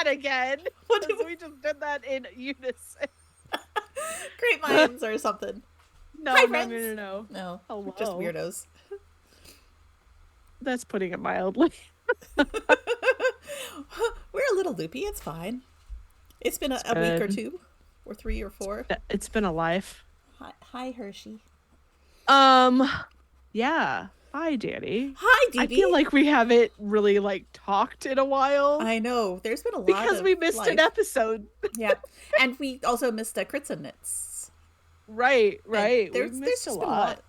that again. We just did that in unison. Great minds or something. No, Hi, no, friends. no. Hello. We're Just weirdos. That's putting it mildly. We're a little loopy. It's fine. It's been a week or 2 or 3 or 4. It's been a life. Hi, Hershey. Yeah. Hi, Danny. Hi, DB. I feel like we haven't really talked in a while. I know. There's been a lot because we missed life. An episode. Yeah, and we also missed Crits and Knits. Right. There's just been a lot.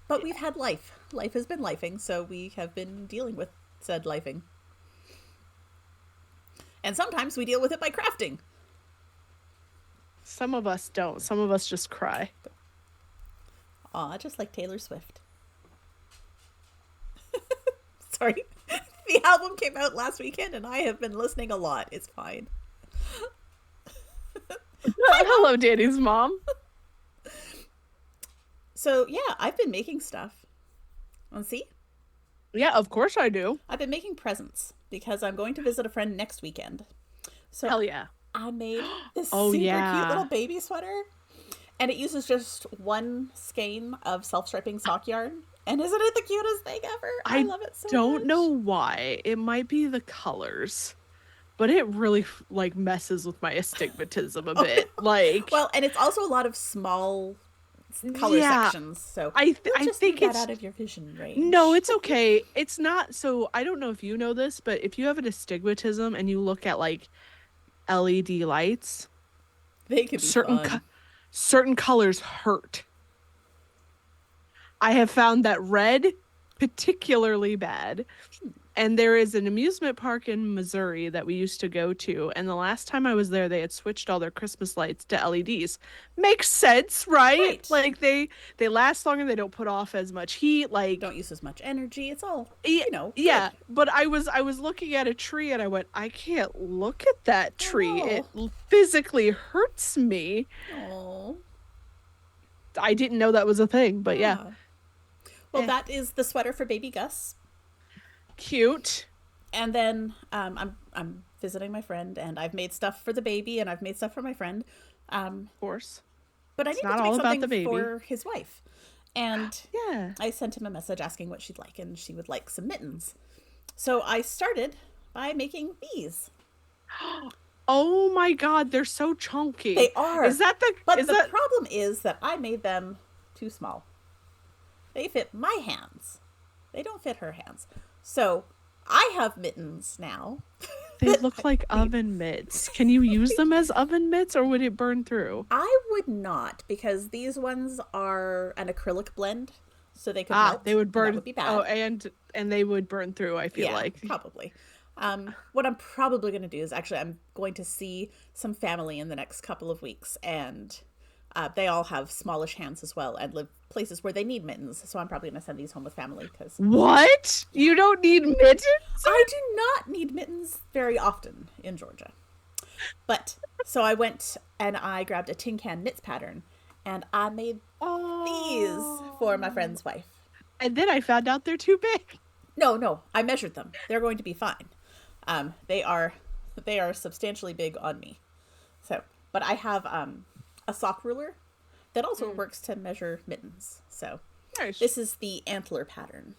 But we've had life. Life has been lifing, so we have been dealing with said lifing. And sometimes we deal with it by crafting. Some of us don't. Some of us just cry. Aw, just like Taylor Swift. Sorry. The album came out last weekend and I have been listening a lot. It's fine. Hello, Danny's mom. So, yeah, I've been making stuff. Want to see? Yeah, of course I do. I've been making presents because I'm going to visit a friend next weekend. So hell yeah. I made this super cute little baby sweater. And it uses just one skein of self-striping sock yarn. And isn't it the cutest thing ever? I love it so much. I don't know why. It might be the colors. But it really messes with my astigmatism a bit. Well, and it's also a lot of small color sections. So I think it's out of your vision range. No, it's okay. It's not. So I don't know if you know this, but if you have an astigmatism and you look at LED lights, they can be certain colors hurt. I have found that red particularly bad. And there is an amusement park in Missouri that we used to go to. And the last time I was there, they had switched all their Christmas lights to LEDs. Makes sense, right? They last longer. They don't put off as much heat. Don't use as much energy. It's all, Yeah, but I was looking at a tree and I went, I can't look at that tree. It physically hurts me. Oh. I didn't know that was a thing, but yeah. Well, that is the sweater for baby Gus. Cute. And then I'm visiting my friend, and I've made stuff for the baby, and I've made stuff for my friend. Of course. But I needed to make something for his wife. And I sent him a message asking what she'd like, and she would like some mittens. So I started by making these. Oh my god, they're so chunky. They are. The problem is that I made them too small. They fit my hands. They don't fit her hands. So I have mittens now. They look like oven mitts. Can you use them as oven mitts, or would it burn through? I would not, because these ones are an acrylic blend, so they could melt. They would burn. That would be bad. Oh, and they would burn through. I feel like probably. What I'm probably going to do is I'm going to see some family in the next couple of weeks, and they all have smallish hands as well and live places where they need mittens. So I'm probably going to send these home with family. What? You don't need mittens? I do not need mittens very often in Georgia. But so I went and I grabbed a tin can knits pattern, and I made these for my friend's wife. And then I found out they're too big. No, I measured them. They're going to be fine. They are substantially big on me. So, but I have a sock ruler that also works to measure mittens. So nice. This is the antler pattern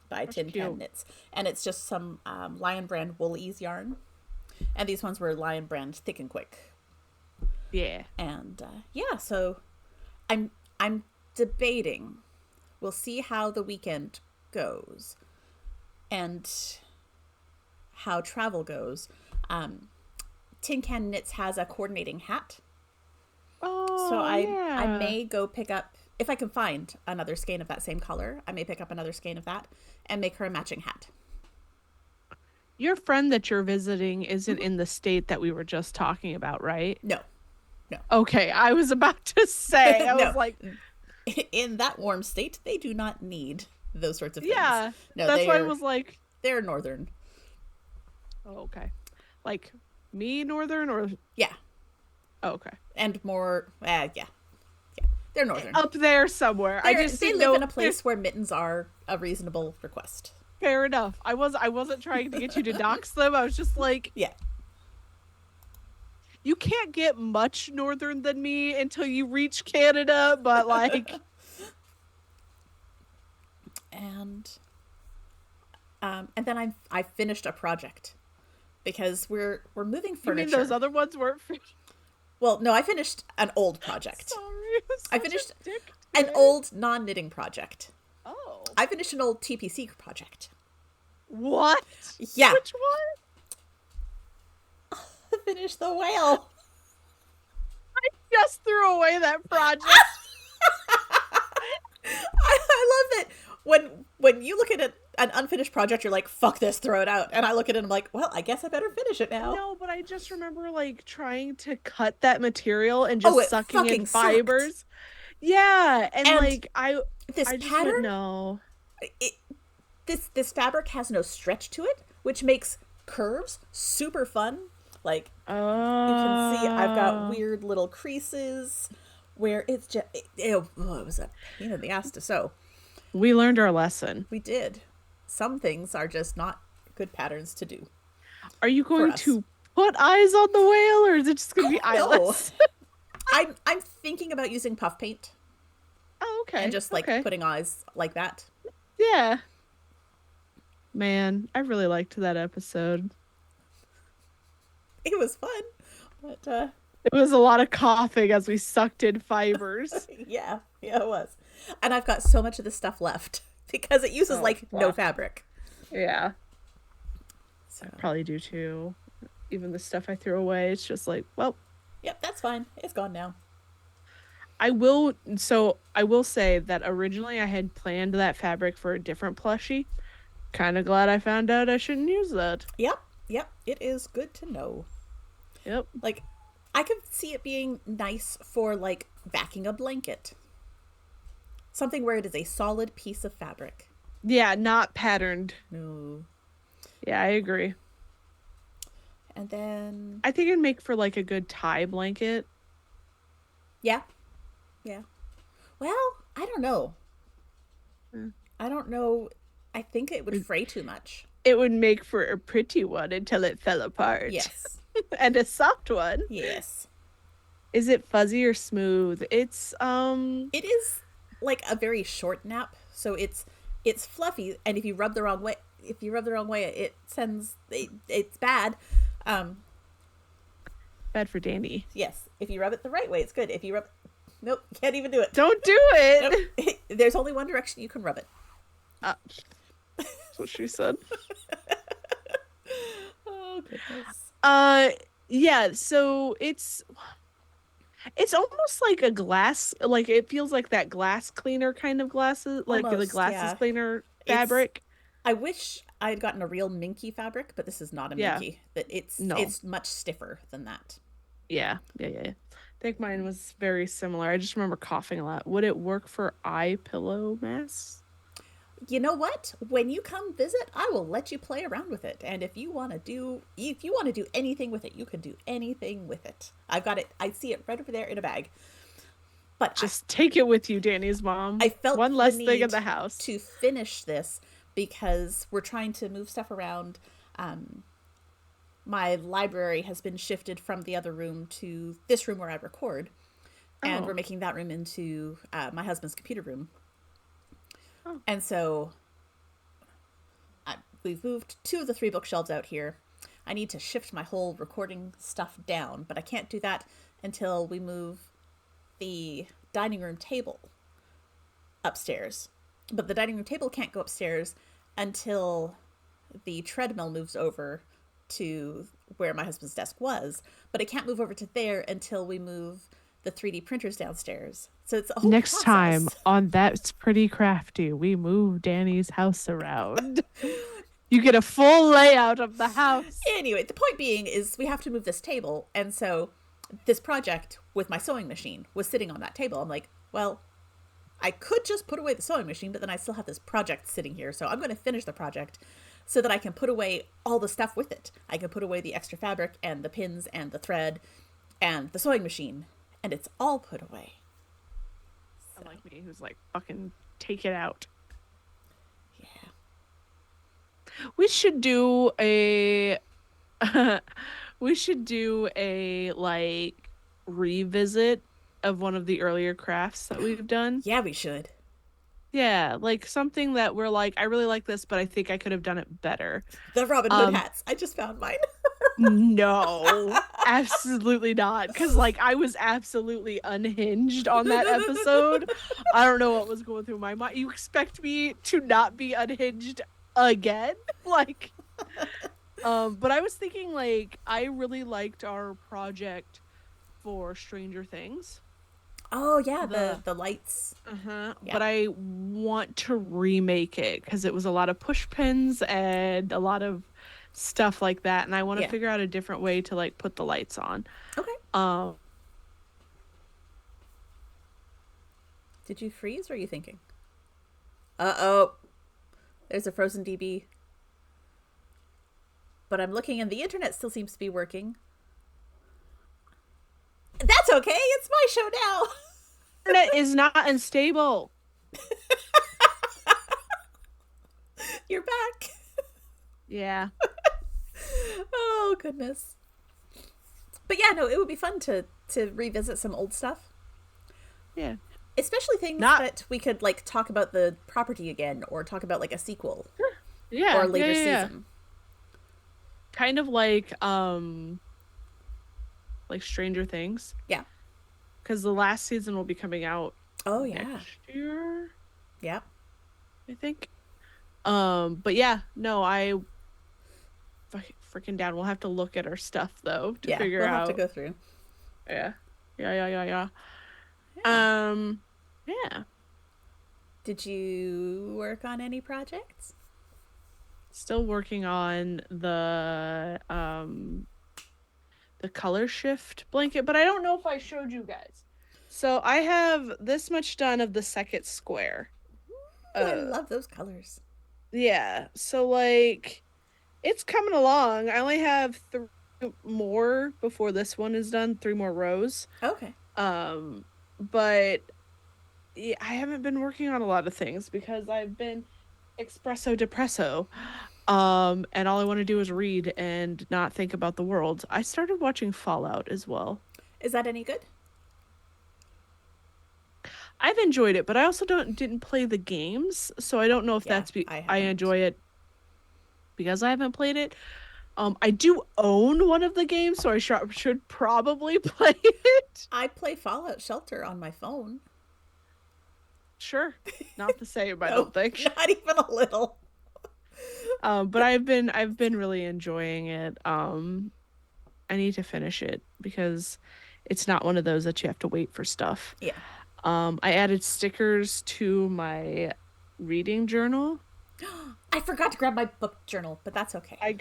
by Tin Can Knits, and it's just some Lion Brand Wool Ease yarn, and these ones were Lion Brand Thick and Quick. Yeah. And so I'm debating. We'll see how the weekend goes and how travel goes. Tin Can Knits has a coordinating hat. Oh, so I may go pick up, if I can find another skein of that same color, I may pick up another skein of that and make her a matching hat. Your friend that you're visiting isn't in the state that we were just talking about, right? No. Okay, I was about to say, I was like... In that warm state, they do not need those sorts of things. Yeah, no, that's why I was like... They're northern. Oh, okay. Like, me northern or... Yeah. Oh, okay. And more, yeah. They're northern. Up there somewhere. They live in a place where mittens are a reasonable request. Fair enough. I wasn't trying to get you to dox them. I was just like... Yeah. you can't get much northern than me until you reach Canada, but like And and then I finished a project because we're moving you mean those furniture. other ones weren't finished? Well, no, I finished an old project. Sorry, I'm I such a finished dick an today. old non-knitting project. Oh. I finished an old TPC project. What? Yeah, Which one? I finished the whale. Just threw away that project. I love that when you look at an unfinished project, you're like, "Fuck this, throw it out." And I look at it, and I'm like, "Well, I guess I better finish it now." No, but I just remember like trying to cut that material and Oh, just it sucking in fucking sucked. fibers. Yeah, and And like this I just went pattern, no. it, this fabric has no stretch to it, which makes curves super fun. Like you can see, I've got Uh weird little creases where it's just it was a pain in the ass to sew. we learned our lesson. We did. Some things are just not good patterns to do Are you for going us. to put eyes on the whale or is it just I gonna be don't know. eyeless? I'm thinking about using puff paint Oh, and okay. just like Okay. putting eyes like that. Yeah. Man, I really liked that episode. It was fun, but It was a lot of coughing as we sucked in fibers. yeah, yeah, it was. And I've got so much of this stuff left because it uses Oh, like no fuck. fabric. Yeah. So, I probably do too. Even the stuff I threw away, it's just like, well, yep, that's fine. It's gone now. I will say that originally I had planned that fabric for a different plushie. Kind of glad I found out I shouldn't use that. Yep, yep, it is good to know. Yep. Like, I could see it being nice for like backing a blanket, something where it is a solid piece of fabric. Yeah, not patterned. No. Yeah, I agree. And then, I think it'd make for like a good tie blanket. yeah, yeah. Well, I don't know. Mm. I don't know. I think it would fray too much. It would make for a pretty one until it fell apart. Yes. And a soft one. Yes. Is it fuzzy or smooth? It is like a very short nap, so it's fluffy, and if you rub the wrong way, it's bad. Um, bad for Danny. yes, if you rub it the right way, it's good. If you rub, nope, can't even do it. Don't do it. Nope. There's only one direction you can rub it. Uh, that's what she said. Oh goodness. Uh yeah, so it's almost like a glass, like it feels like that glass cleaner kind of glasses, like the Almost, glasses yeah. cleaner It's. fabric. I wish I had gotten a real minky fabric, but this is not a Yeah. minky. That No. it's much stiffer than that. Yeah. I think mine was very similar. I just remember coughing a lot. Would it work for eye pillow masks? You know what? When you come visit, I will let you play around with it. And if you want to do anything with it, you can do anything with it. I've got it. I see it right over there in a bag. But Just take it with you, Danny's mom. I felt One the less thing in need the house. to finish this because we're trying to move stuff around. My library has been shifted from the other room to this room where I record, and we're Oh. making that room into my husband's computer room. Oh. And so we've moved two of the three bookshelves out here. I need to shift my whole recording stuff down, but I can't do that until we move the dining room table upstairs. But the dining room table can't go upstairs until the treadmill moves over to where my husband's desk was, but it can't move over to there until we move the 3D printers downstairs. So it's a whole Next time process. on That's Pretty Crafty, we move Danny's house around. You get a full layout of the house. Anyway, the point being is we have to move this table, and so this project with my sewing machine was sitting on that table. I'm like, well, I could just put away the sewing machine, but then I still have this project sitting here. So I'm going to finish the project so that I can put away all the stuff with it. I can put away the extra fabric and the pins and the thread and the sewing machine, and it's all put away. Unlike me, who's like, fucking take it out. Yeah. We should do a We should do a like revisit of one of the earlier crafts that we've done. Yeah, we should. Yeah, like something that we're like, I really like this, but I think I could have done it better. The Robin Hood Um, hats. I just found mine. no, absolutely not. Because like I was absolutely unhinged on that episode. I don't know what was going through my mind. You expect me to not be unhinged again? Like, but I was thinking like I really liked our project for Stranger Things. Oh yeah, the The the lights. Yeah. but I want to remake it because it was a lot of push pins and a lot of stuff like that, and I want to Yeah. figure out a different way to like put the lights on. Okay. Um, Did you freeze? Or are you thinking? Uh-oh. There's a frozen DB. But I'm looking and the internet still seems to be working. That's okay. It's my show now. internet is not unstable. You're back. Yeah, Oh goodness. But yeah, no, it would be fun to revisit some old stuff. yeah, Especially things not that we could like talk about the property again or talk about like a sequel yeah, or a yeah, later yeah, yeah. season. Kind of like Stranger Things Yeah. because the last season will be coming out Oh yeah. next year, Yeah. I think. But yeah, no, I freaking down. We'll have to look at our stuff though to Yeah. figure We'll have to out. go through. Yeah. Yeah. Yeah. Yeah. Did you work on any projects? Still working on the color shift blanket, but I don't know if I showed you guys. So I have this much done of the second square. Ooh, I Uh love those colors. yeah. So like it's coming along. I only have three more before this one is done, three more rows. Okay. But yeah, I haven't been working on a lot of things because I've been espresso depresso. And all I want to do is read and not think about the world. I started watching Fallout as well. Is that any good? I've enjoyed it, but I also didn't play the games, so I don't know if Yeah, that's I I haven't. enjoy it because I haven't played it. I do own one of the games, so I should probably play it. I play Fallout Shelter on my phone. Sure, not the same, I No, don't think. not even a little. But I've been really enjoying it. I need to finish it because it's not one of those that you have to wait for stuff. Yeah. I added stickers to my reading journal. I forgot to grab my book journal, but that's okay. I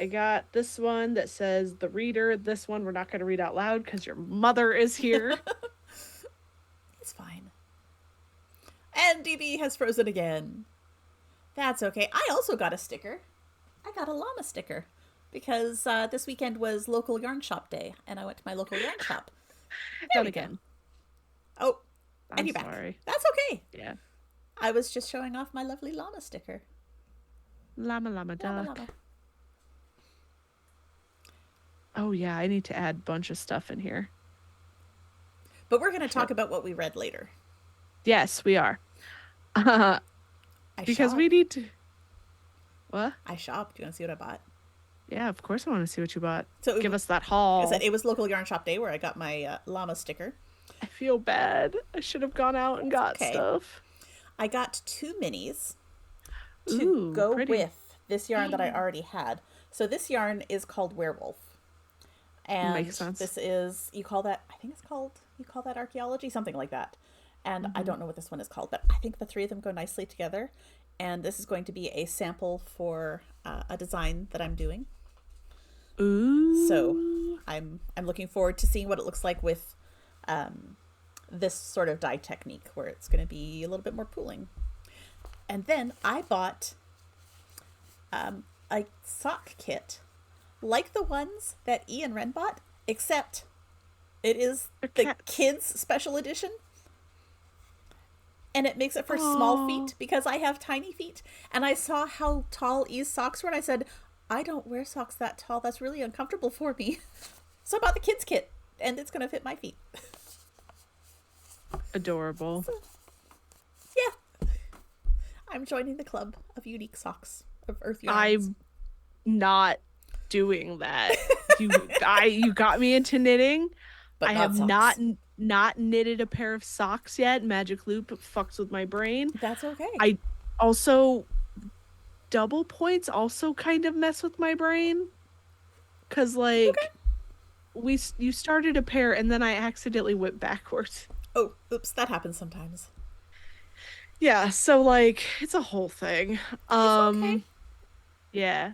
got this one that says the reader. This one we're not going to read out loud because your mother is here. It's fine. And DB has frozen again. That's okay. I also got a sticker. I got a llama sticker because this weekend was local yarn shop day, and I went to my local yarn shop. There Done we go. again. Oh, and I'm you're back. sorry. That's okay. Yeah. I was just showing off my lovely llama sticker. Llama Llama, duck. llama. Oh yeah, I need to add a bunch of stuff in here. But we're going to talk Shit. about what we read later. Yes, we are. Uh, I because shopped. we need to. What? I shopped. Do you want to see what I bought? Yeah, of course I want to see what you bought. So Give us that I said haul. it was local yarn shop day where I got my llama sticker. I feel bad. I should have gone out and got Okay. stuff. I got 2 minis to Ooh, go pretty. with this yarn that I already had. So this yarn is called Werewolf. And Makes sense. this is, you call that, I think it's called, you call that archaeology? Something like that. And I don't know what this one is called, but I think the 3 of them go nicely together. And this is going to be a sample for a design that I'm doing. Ooh. So I'm looking forward to seeing what it looks like with this sort of dye technique where it's going to be a little bit more pooling. And then I bought a sock kit like the ones that Ian Wren bought, except it is They're the cats. kids special edition. And it makes it for small Aw. feet because I have tiny feet. And I saw how tall E's socks were and I said, I don't wear socks that tall. That's really uncomfortable for me. So I bought the kids kit, and it's gonna fit my feet. Adorable. So yeah, I'm joining the club of unique socks of Earth yarns. I'm not doing that. You got me into knitting. But I not have not socks. not knitted a pair of socks yet. Magic Loop fucks with my brain. That's okay. I also double points also kind of mess with my brain cuz Okay. like you started a pair and then I accidentally went backwards. Oh, oops, that happens sometimes. Yeah, so like it's a whole thing. It's okay. Um yeah.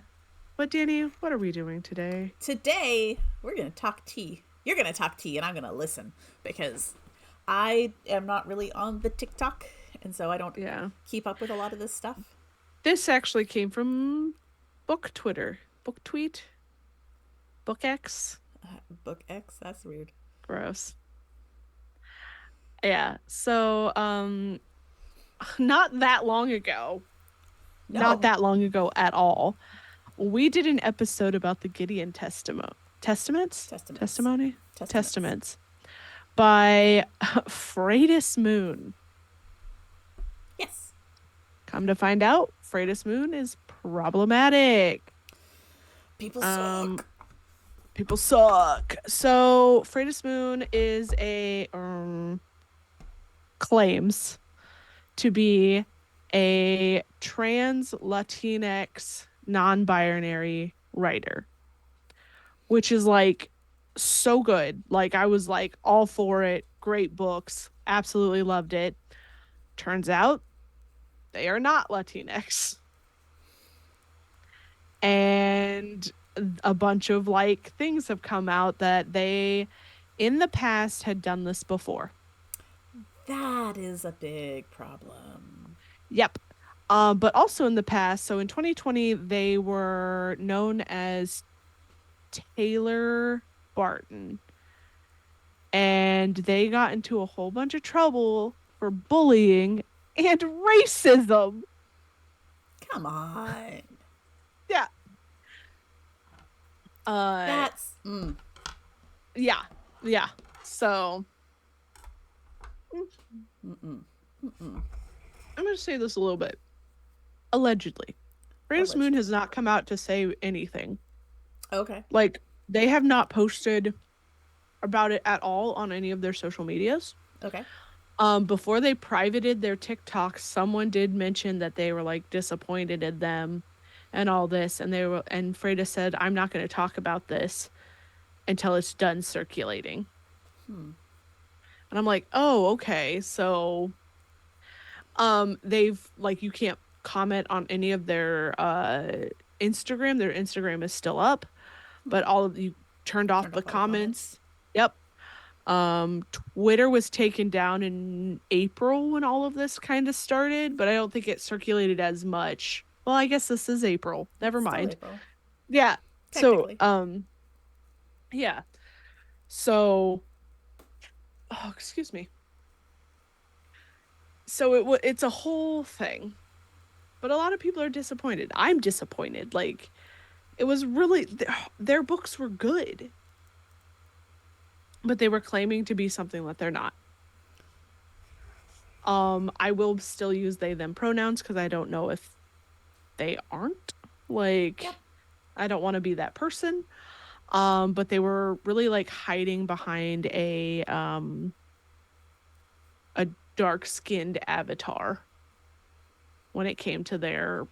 But Danny, what are we doing today? Today, we're going to talk tea. You're going to talk tea, and I'm going to listen because I am not really on the TikTok, and so I don't Yeah. keep up with a lot of this stuff. This actually came from book Twitter. Book tweet? Book X? Book X, that's weird. Gross. Yeah. So not that long ago. Not No. that long ago at all. We did an episode about the Gideon Testaments? Testaments. Testimony? Testaments. Testaments by Freydis Moon. Yes. Come to find out, Freydis Moon is problematic. People Um, suck. people suck. So Freydis Moon is a claims to be a trans Latinx non-binary writer, which is like so good. Like I was like all for it. Great books. Absolutely loved it. Turns out they are not Latinx. And a bunch of like things have come out that they in the past had done this before. That is a big problem. Yep. But also in the past, so in 2020, they were known as Taylor Barton, and they got into a whole bunch of trouble for bullying and racism. Come on. Yeah. Uh, That's. yeah. Yeah. So Mm-mm. I'm going to say this a little bit. Allegedly. Brandis Moon Allegedly. has not come out to say anything. Okay. Like, they have not posted about it at all on any of their social medias. Okay. Before they privated their TikToks, someone did mention that they were like disappointed in them and all this, and Freda said, "I'm not going to talk about this until it's done circulating." And I'm like, "Oh, okay." So, they've like you can't comment on any of their Instagram. Their Instagram is still up, but all of you turned off Turned the off all the comments. comments. Yep. Twitter was taken down in April when all of this kind of started, but I don't think it circulated as much. Well, I guess this is April. Never It's still mind. April. Yeah. So, Technically. yeah. So, oh, excuse me. So it's a whole thing. But a lot of people are disappointed. I'm disappointed. Like it was really their books were good, but they were claiming to be something that they're not. I will still use they them pronouns because I don't know if they aren't. Like Yep. I don't want to be that person. But they were really like hiding behind a dark-skinned avatar when it came to their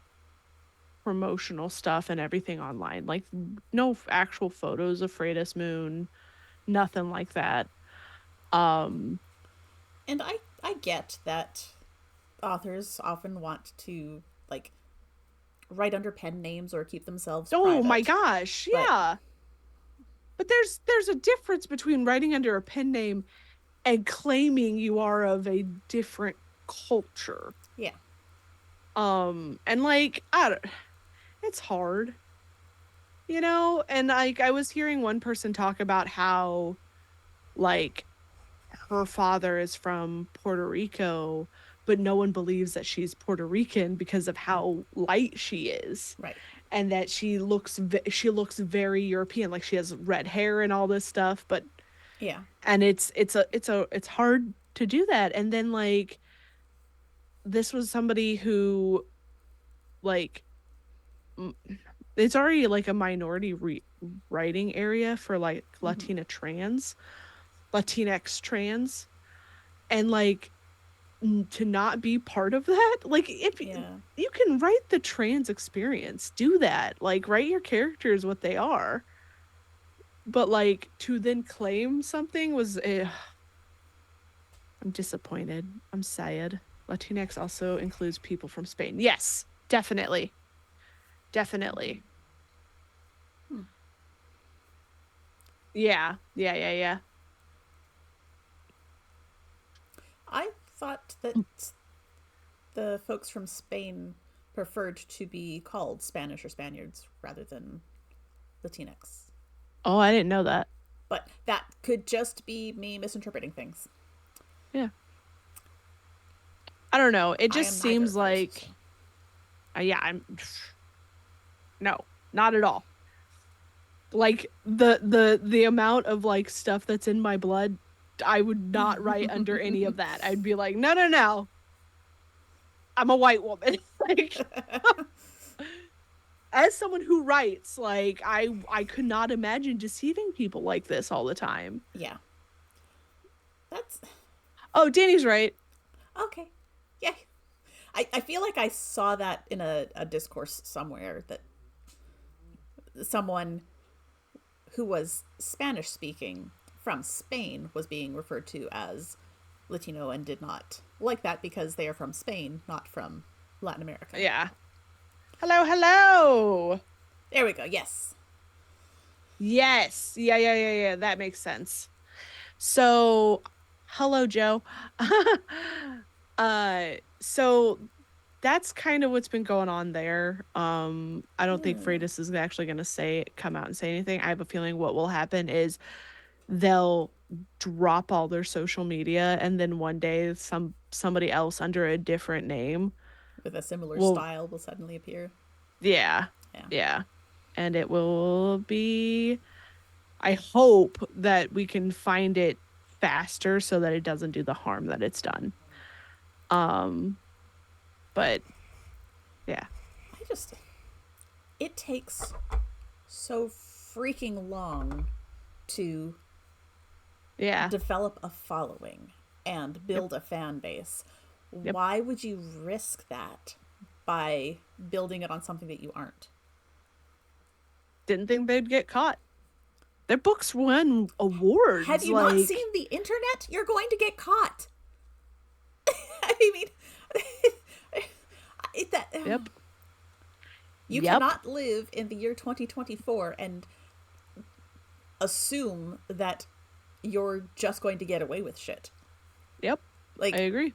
promotional stuff and everything online. Like no actual photos of Freydis Moon, nothing like that. Um And I get that authors often want to like write under pen names or keep themselves oh my private. gosh, But yeah. But there's a difference between writing under a pen name and claiming you are of a different culture. yeah. And like I don't, it's hard, you know? And like I was hearing one person talk about how like her father is from Puerto Rico, but no one believes that she's Puerto Rican because of how light she is. Right. and that she looks very European, like she has red hair and all this stuff, but Yeah. and it's hard to do that. And then like this was somebody who like it's already like a minority writing area for like Mm-hmm. Latinx trans, and like to not be part of that, like if Yeah. you can write the trans experience, do that, like write your characters what they are, but like to then claim something was I'm disappointed, I'm sad. Latinx also includes people from Spain, yes, definitely, definitely. Hmm. Yeah, yeah, yeah, yeah. I thought that the folks from Spain preferred to be called Spanish or Spaniards rather than Latinx. Oh, I didn't know that. But that could just be me misinterpreting things. Yeah, I don't know, it I just am neither seems of those, like so. yeah, I'm no, not at all. Like the amount of like stuff that's in my blood, I would not write under any of that. I'd be like, no, no, no, I'm a white woman. Like as someone who writes, like I could not imagine deceiving people like this all the time. Yeah. That's Oh, Danny's right. okay. Yeah. I feel like I saw that in a discourse somewhere that someone who was Spanish speaking from Spain was being referred to as Latino and did not like that because they are from Spain, not from Latin America. Yeah. Hello, hello. There we go. Yes. Yes. Yeah, yeah, yeah, yeah. That makes sense. So, hello, Joe. So that's kind of what's been going on there. I don't think Hmm. Freitas is actually going to come out and say anything. I have a feeling what will happen is they'll drop all their social media, and then one day somebody else under a different name With a similar will, style will suddenly appear. yeah, Yeah. yeah, and it will be. I hope that we can find it faster so that it doesn't do the harm that it's done. Um, but yeah, I just it takes so freaking long to yeah, develop a following and yep, build a fan base. yep. Why would you risk that by building it on something that you aren't? Didn't think they'd get caught. Their books won Have awards. you not seen Like, the internet? You're going to get caught. I mean, that yep, you yep, cannot live in the year 2024 and assume that you're just going to get away with shit. yep. I Like, agree.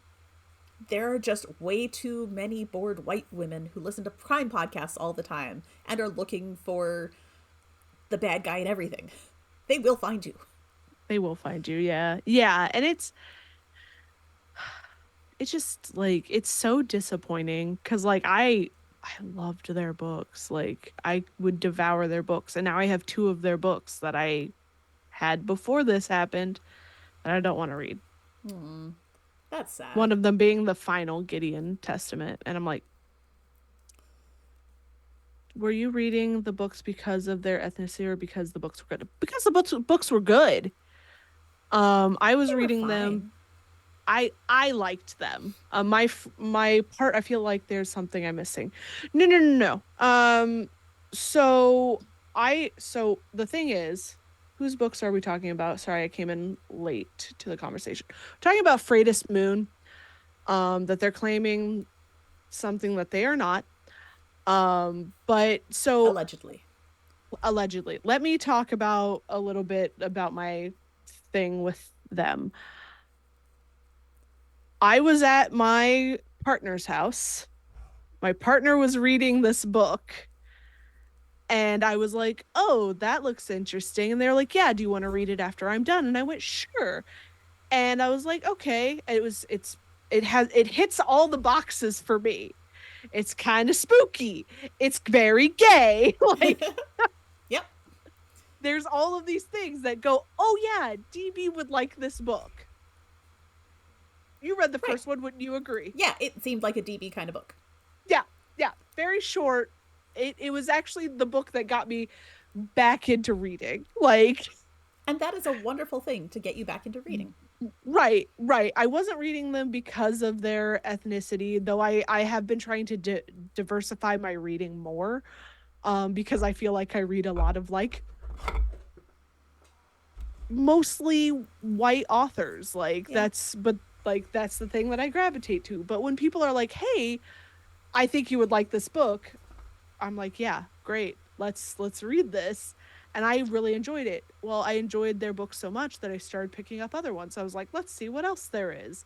there are just way too many bored white women who listen to crime podcasts all the time and are looking for the bad guy in everything. They will find you. They will find you. Yeah, yeah. And it's just like it's so disappointing because like I loved their books. Like I would devour their books, and now I have two of their books that I had before this happened that I don't want to read. That's sad. One of them being the final Gideon Testament, and I'm like, were you reading the books because of their ethnicity or because the books were good? Because the books were good. I was They were reading them. fine. I liked them. My part, I feel like there's something I'm missing. No, no, no, no. So so the thing is, whose books are we talking about? Sorry, I came in late to the conversation. We're talking about Freitas Moon. That they're claiming something that they are not. But so Allegedly. allegedly, let me talk about a little bit about my thing with them. I was at my partner's house. My partner was reading this book, and I was like, "Oh, that looks interesting." And they're like, "Yeah, do you want to read it after I'm done?" And I went, "Sure." And I was like, "Okay." It hits all the boxes for me. It's kind of spooky. It's very gay. Like, Yep. there's all of these things that go, oh yeah, DB would like this book. You read the Right. first one, wouldn't you agree? Yeah, it seemed like a DB kind of book. Yeah, yeah, very short. It was actually the book that got me back into reading. Like, And that is a wonderful thing to get you back into reading. right, right. I wasn't reading them because of their ethnicity, though I have been trying to diversify my reading more, because I feel like I read a lot of like mostly white authors. Like Yeah. that's the thing that I gravitate to. But when people are like, "Hey, I think you would like this book," I'm like, "Yeah, great. Let's read this." And I really enjoyed it. Well, I enjoyed their book so much that I started picking up other ones. I was like, "Let's see what else there is."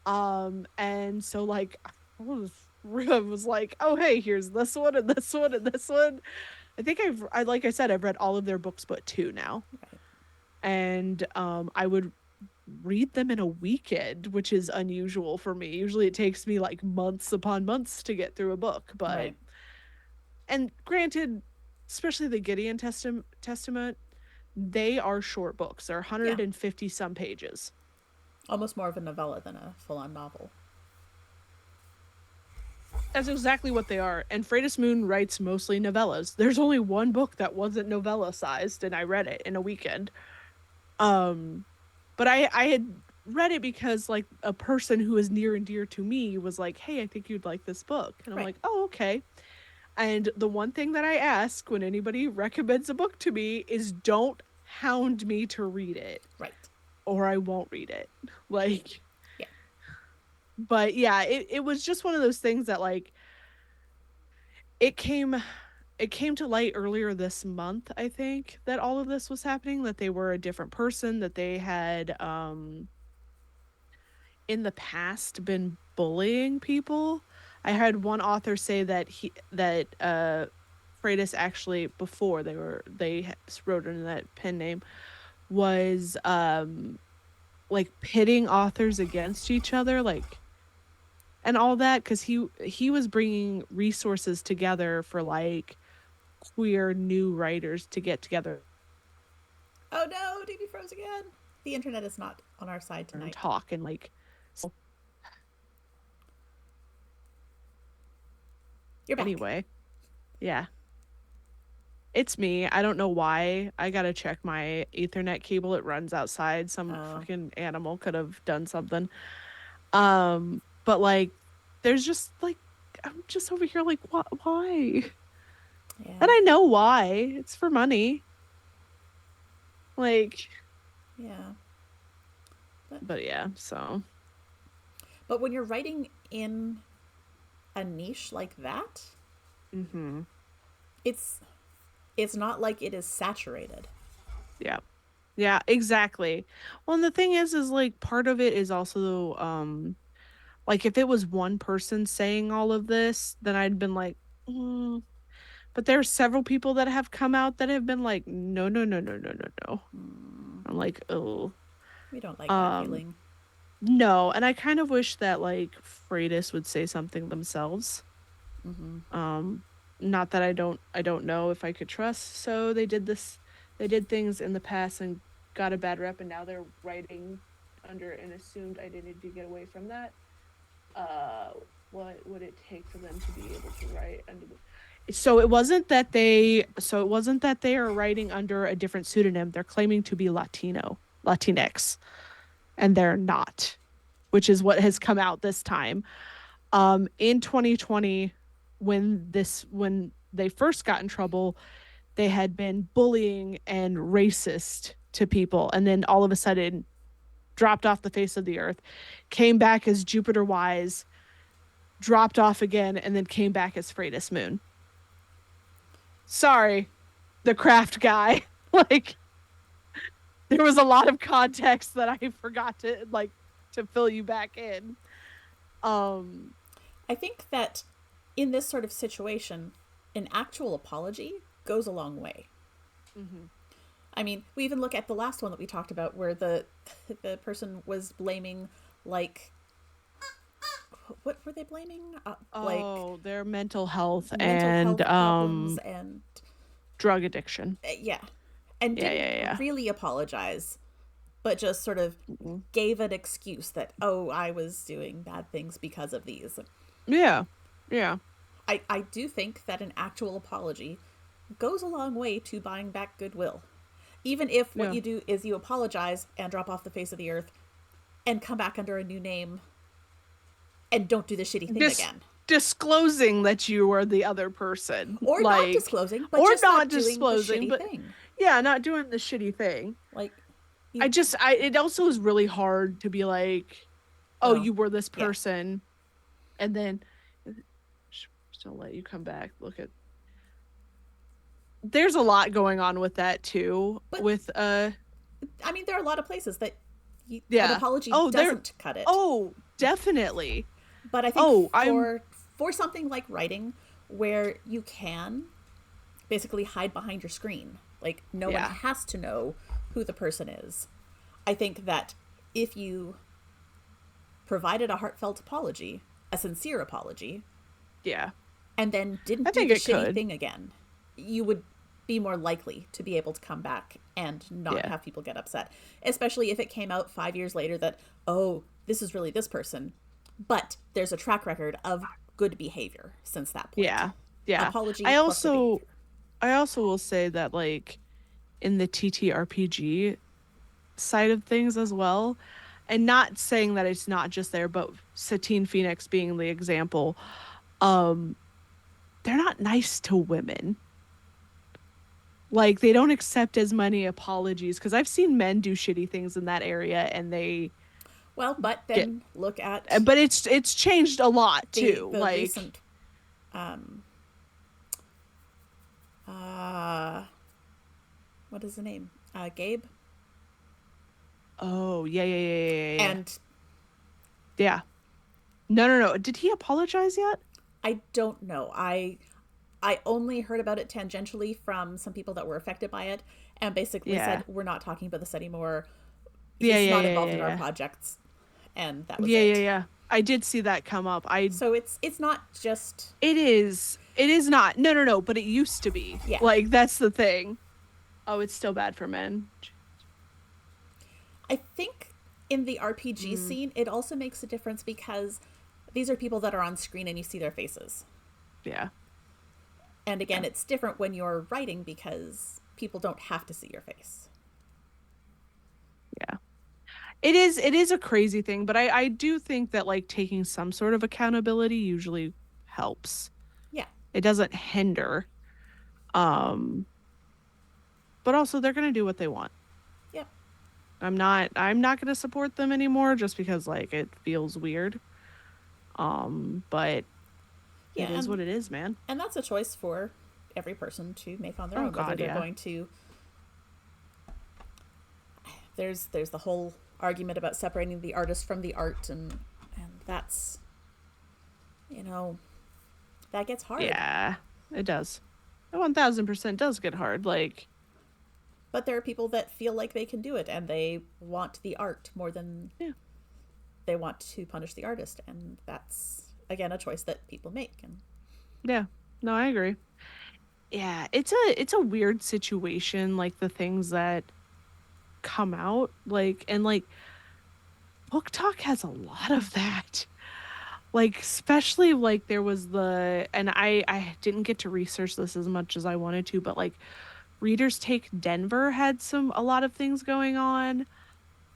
And so like I was like, "Oh, hey, here's this one and this one and this one." I think like I said, I've read all of their books but two now. Right. And I would read them in a weekend, which is unusual for me. Usually it takes me like months upon months to get through a book, but Right. and granted, especially the Gideon Testament, they are short books. They're Yeah. 150 some pages. Almost more of a novella than a full on novel. That's exactly what they are. And Freitas Moon writes mostly novellas. There's only one book that wasn't novella sized, and I read it in a weekend. Um, but I had read it because like a person who is near and dear to me was like, "Hey, I think you'd like this book." And I'm Right. like, "Oh, okay." And the one thing that I ask when anybody recommends a book to me is don't hound me to read it Right. or I won't read it. Like, Yeah. but yeah, it was just one of those things that like it came it came to light earlier this month, I think, that all of this was happening, that they were a different person, that they had in the past been bullying people. I had one author say that Freitas actually, before they wrote in that pen name, was like pitting authors against each other, like, and all that, because he was bringing resources together for like queer new writers to get together Oh no, DB froze again. The internet is not on our side and tonight. talk and like so You're back. anyway, yeah. It's me. I don't know why. I gotta check my Ethernet cable. It runs outside. Some Oh. fucking animal could have done something. But like, there's just like, I'm just over here like, what? Why? Yeah. And I know why. It's for money. Like, Yeah. But but yeah. So, but when you're writing in a niche like that, hmm, it's it's not like it is saturated. yeah, yeah, exactly. Well, and the thing is like part of it is also, like if it was one person saying all of this, then I'd been like. Mm. But there are several people that have come out that have been like, no, no, no, no, no, no, no. Hmm. I'm like, oh, We don't like that um, feeling. no. And I kind of wish that like Freitas would say something themselves. Mm-hmm. Um, Not that I don't know if I could trust. So they did things in the past and got a bad rep, and now they're writing under an assumed identity to get away from that. Uh, what would it take for them to be able to write under the so it wasn't that they are writing under a different pseudonym. They're claiming to be Latinx, and they're not, which is what has come out this time. In 2020, when they first got in trouble, they had been bullying and racist to people, and then all of a sudden dropped off the face of the earth, came back as Jupiter Wise, dropped off again, and then came back as Freitas Moon. Sorry, the craft guy. Like, there was a lot of context that I forgot to like to fill you back in. Um I think that in this sort of situation, an actual apology goes a long way. mhm. I mean, we even look at the last one that we talked about where the the person was blaming like what were they blaming? Like Oh, their mental health mental and health problems and drug addiction. yeah, and Yeah, didn't yeah, yeah. really apologize, but just sort of Mhm. gave an excuse that, oh, I was doing bad things because of these. Yeah. Yeah. I do think that an actual apology goes a long way to buying back goodwill. Even if what Yeah. you do is you apologize and drop off the face of the earth and come back under a new name and don't do the shitty thing Dis again. disclosing that you are the other person. Or not Like, disclosing, but or just not not doing the disclosing, shitty but thing. yeah, not doing the shitty thing. Like, you, It also is really hard to be like, oh, well, you were this yeah. person, and then still let you come back. Look at, there's a lot going on with that too. But, With I mean, there are a lot of places that an yeah. apology Oh, there. doesn't cut it. Oh, definitely. But I think Oh, I'm for something like writing, where you can basically hide behind your screen, like no one yeah, has to know who the person is. I think that if you provided a heartfelt apology, a sincere apology, yeah. and then I didn't do think the it shitty could. thing again, you would be more likely to be able to come back and not Yeah, have people get upset. Especially if it came out 5 years later that, oh, this is really this person. But there's a track record of good behavior since that point. yeah, yeah. Apology I plus good also behavior. I also will say that like in the TTRPG side of things as well, and not saying that it's not just there, but Satine Phoenix being the example, um, they're not nice to women. Like they don't accept as many apologies because I've seen men do shitty things in that area and they Well, but get, then look at but it's changed a lot too. the Like, recent um uh what is the name? Gabe. oh yeah, yeah, yeah, yeah, yeah, yeah. And Yeah. No, no, no. Did he apologize yet? I don't know. I only heard about it tangentially from some people that were affected by it and basically Yeah. said, we're not talking about this anymore. Yeah, He's yeah, not yeah, involved yeah, in our yeah. projects. And that was Yeah, yeah, it. yeah. I did see that come up. I So it's not just, It is not. No, no, no, but it used to be. yeah. Like that's the thing. Oh, it's still bad for men. I think in the RPG Mm, scene, it also makes a difference because these are people that are on screen and you see their faces. yeah. And again, Yeah. it's different when you're writing because people don't have to see your face. Yeah. It is a crazy thing, but I do think that like taking some sort of accountability usually helps. Yeah. It doesn't hinder. Um, but also they're going to do what they want. Yep. I'm not going to support them anymore just because like it feels weird. But Yeah. it is what it is, man. And that's a choice for every person to make on their Oh own, whether god, they're yeah. going to. There's the whole argument about separating the artist from the art, and that's, you know, that gets hard. Yeah, it does. It 1000% does get hard. Like, But there are people that feel like they can do it and they want the art more than yeah, they want to punish the artist, and that's again a choice that people make. And yeah. No, I agree. Yeah, it's a weird situation, like the things that come out, like and like Book Talk has a lot of that. Like especially like there was the and I didn't get to research this as much as I wanted to, but like Readers Take Denver had a lot of things going on.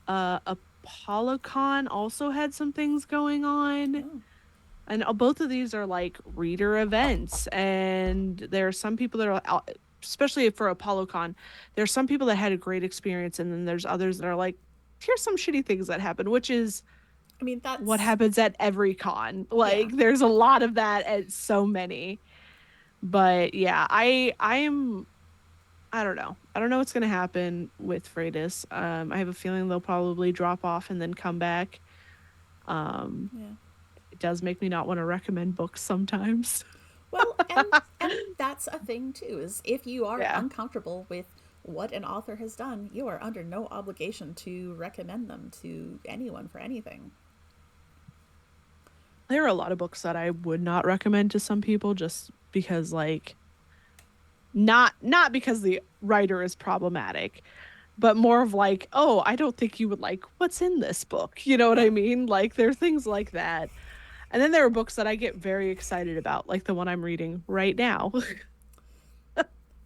ApolloCon also had some things going on. oh, And both of these are like reader events. And there are some people that are, especially for ApolloCon, there are some people that had a great experience. And then there's others that are like, here's some shitty things that happen, which is I mean, what that's, happens at every con. yeah. Like there's a lot of that at so many. But yeah, I don't know. I don't know what's gonna happen with Freitas. I have a feeling they'll probably drop off and then come back. Um, Yeah. it does make me not want to recommend books sometimes. Well, and that's a thing too, is if you are Yeah. uncomfortable with what an author has done, you are under no obligation to recommend them to anyone for anything. There are a lot of books that I would not recommend to some people just because like not because the writer is problematic, but more of like, oh, I don't think you would like what's in this book. You know what Yeah. I mean? Like there are things like that. And then there are books that I get very excited about, like the one I'm reading right now.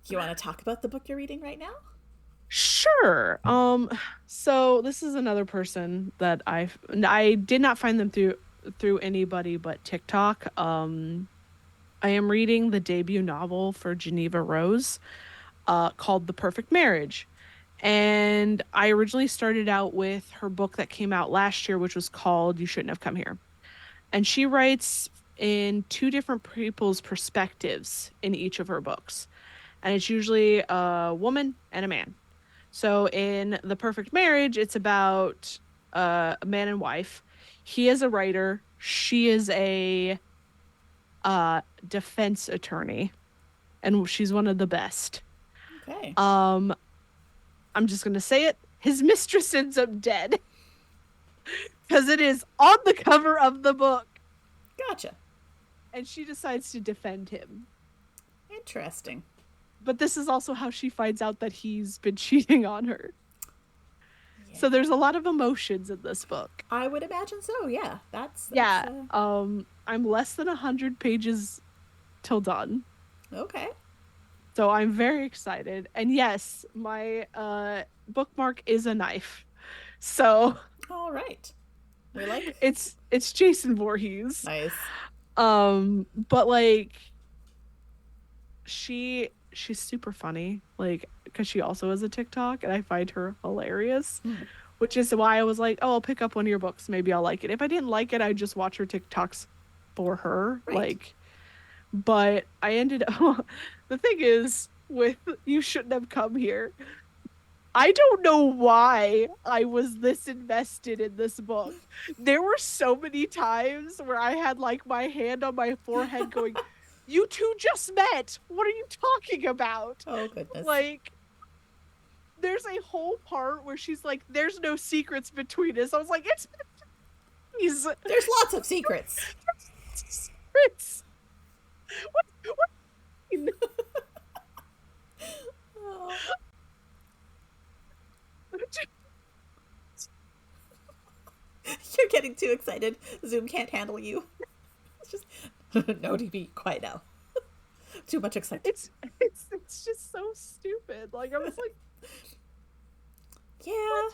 You want to talk about the book you're reading right now? Sure. So this is another person that I did not find them through anybody but TikTok. I am reading the debut novel for Geneva Rose, called The Perfect Marriage. And I originally started out with her book that came out last year, which was called You Shouldn't Have Come Here. And she writes in two different people's perspectives in each of her books. And it's usually a woman and a man. So in The Perfect Marriage, it's about a man and wife. He is a writer. She is a defense attorney, and she's one of the best. Okay. Um, I'm just gonna say it. His mistress ends up dead because it is on the cover of the book, Gotcha. and she decides to defend him. Interesting. But this is also how she finds out that he's been cheating on her. Yeah. So there's a lot of emotions in this book. I would imagine so. Yeah. That's Yeah. I'm less than 100 pages till done. okay. So I'm very excited. And yes, my bookmark is a knife. So All right. We like it's Jason Voorhees. nice. But like she's super funny, like because she also has a TikTok and I find her hilarious, Hmm. which is why I was like, oh, I'll pick up one of your books. Maybe I'll like it. If I didn't like it, I'd just watch her TikToks for her. Right. Like, but I ended up, the thing is, with You Shouldn't Have Come Here, I don't know why I was this invested in this book. There were so many times where I had like my hand on my forehead going, you two just met. What are you talking about? Oh goodness. Like, there's a whole part where she's like, there's no secrets between us. I was like, it's these There's lots of secrets. secrets. What do you mean? Oh. You're getting too excited. Zoom can't handle you. It's just no DB. Quiet now. Too much excitement. It's just so stupid. Like I was like, Yeah.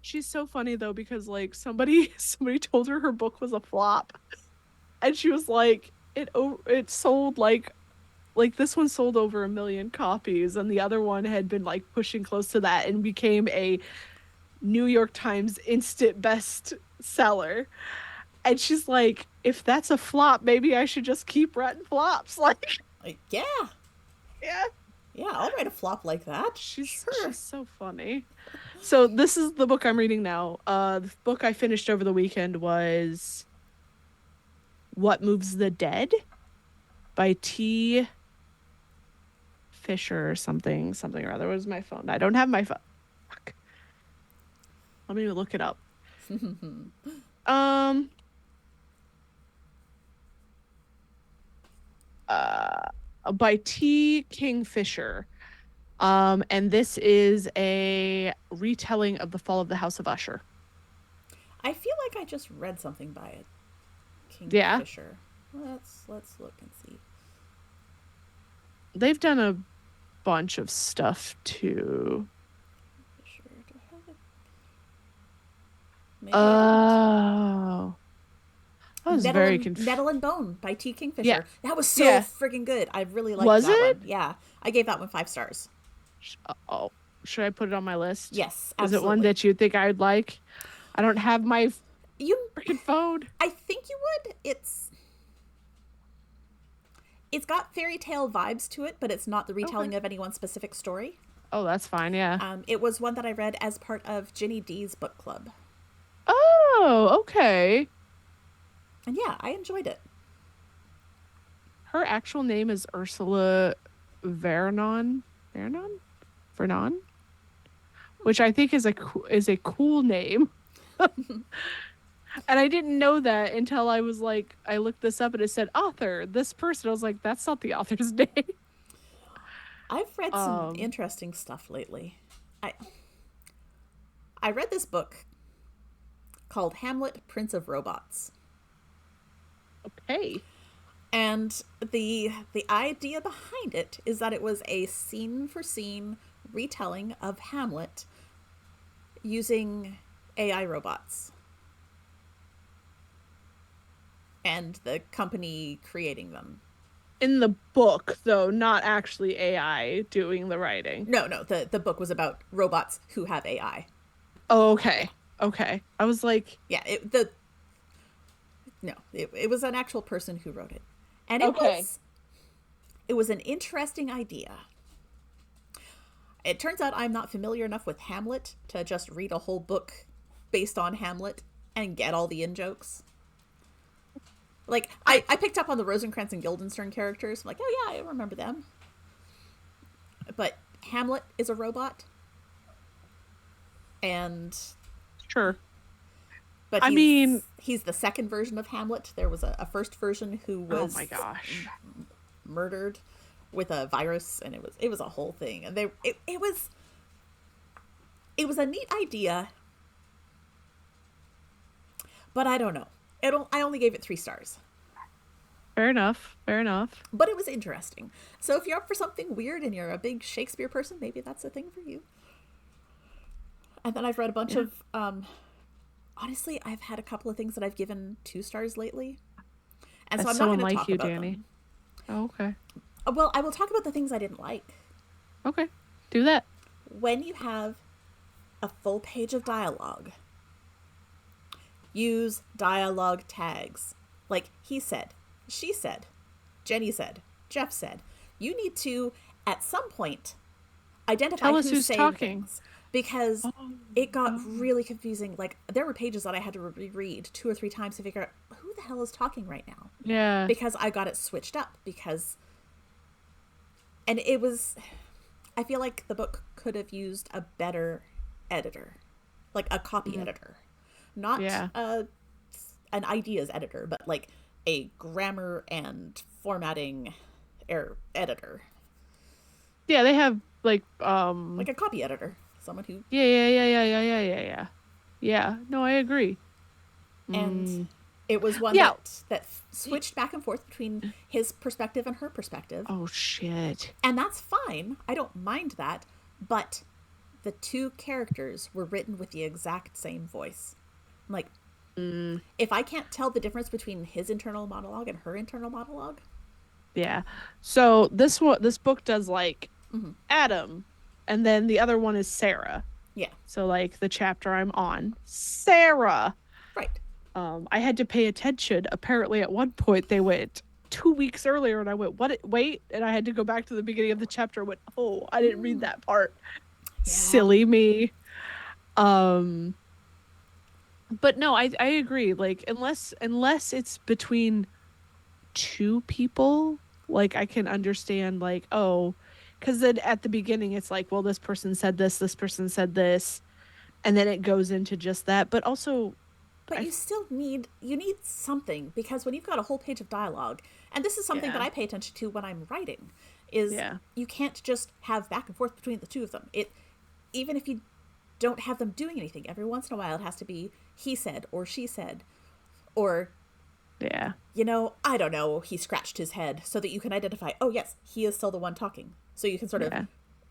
she's so funny though because like somebody told her her book was a flop, and she was like, it sold like this one sold over 1 million copies, and the other one had been like pushing close to that and became a New York Times instant best seller. And she's like, if that's a flop, maybe I should just keep writing flops. Like, Yeah. yeah, Yeah. I'll write a flop like that. she's Sure. so funny. So this is the book I'm reading now. The book I finished over the weekend was What Moves the Dead by T. Fisher or something or other. Where's my phone? I don't have my phone. Fuck. Let me look it up. Um, uh, by T. Kingfisher. And this is a retelling of the fall of the House of Usher. I feel like I just read something by it. Yeah, Kingfisher. Let's look and see. they've done a bunch of stuff too. Fisher. Do I have it? Maybe I don't. Oh, I was very confused. Nettle and Bone by T. Yeah, Kingfisher. That was so yeah. friggin' good. I really liked Was that it? one. Yeah. I gave that one 5 stars. Oh, should I put it on my list? Yes, Is it one absolutely. that you think I would like? I don't have my You freaking phone. I think you would. It's got fairy tale vibes to it, but it's not the Okay. retelling of any one specific story. Oh, that's fine. Yeah. It was one that I read as part of Ginny D's book club. Oh, okay. And yeah, I enjoyed it. Her actual name is Ursula Vernon. Vernon? Vernon? Which I think is a cool name. And I didn't know that until I was like, I looked this up and it said author, this person. I was like, that's not the author's name. I've read some Um, interesting stuff lately. I I read this book called Hamlet, Prince of Robots. okay. And the idea behind it is that it was a scene for scene retelling of Hamlet using AI robots and the company creating them. In the book, though, not actually AI doing the writing. No, no, the book was about robots who have AI. Oh, Yeah. okay. Okay. I was like, Yeah, it the no, it was an actual person who wrote it. And okay. it was an interesting idea. It turns out I'm not familiar enough with Hamlet to just read a whole book based on Hamlet and get all the in jokes. Like I I picked up on the Rosencrantz and Guildenstern characters. I'm like, oh yeah, I remember them. But Hamlet is a robot, and sure. but I mean, he's the second version of Hamlet. There was a first version who oh my was gosh. murdered with a virus, and it was a whole thing. And it was a neat idea, but I don't know. I only gave it 3 stars. Fair enough. Fair enough. But it was interesting. So if you're up for something weird and you're a big Shakespeare person, maybe that's a thing for you. And then I've read a bunch Yeah. of honestly, I've had a couple of things that I've given 2 stars lately. And so That's I'm not so going to unlike talk you, about Danny. them. Oh, okay. Well, I will talk about the things I didn't like. Okay. Do that. When you have a full page of dialogue, use dialogue tags. Like he said, she said, Jenny said, Jeff said. You need to, at some point, identify Tell us who's who's saying talking. things because Oh, it got oh. really confusing. Like there were pages that I had to reread 2 or 3 times to figure out who the hell is talking right now Yeah. because I got it switched up because and it was I feel like the book could have used a better editor, like a copy Mm, editor, not yeah. an ideas editor, but like a grammar and formatting editor, Yeah, they have like like a copy editor, someone who yeah. Yeah. No, I agree. and Mm. it was one Yeah. that switched back and forth between his perspective and her perspective, Oh shit. and that's fine. I don't mind that, but the two characters were written with the exact same voice. Like, Mm. if I can't tell the difference between his internal monologue and her internal monologue, Yeah. So this book does like Adam, and then the other one is Sarah. yeah, So like the chapter I'm on, Sarah. right. I had to pay attention. Apparently, at one point they went 2 weeks earlier, and I went, "What? Wait!" And I had to go back to the beginning of the chapter. And went, "Oh, I didn't read that part. Yeah. Silly me." Um, but no, I agree. Like unless it's between two people, like I can understand. Like oh, because then at the beginning it's like, well, this person said this, and then it goes into just that. But also, But I you need something because when you've got a whole page of dialogue, and this is something that yeah I pay attention to when I'm writing, is yeah you can't just have back and forth between the two of them. It even if you don't have them doing anything, every once in a while it has to be he said or she said or yeah I don't know, he scratched his head so that you can identify, oh, yes, he is still the one talking. So you can sort of yeah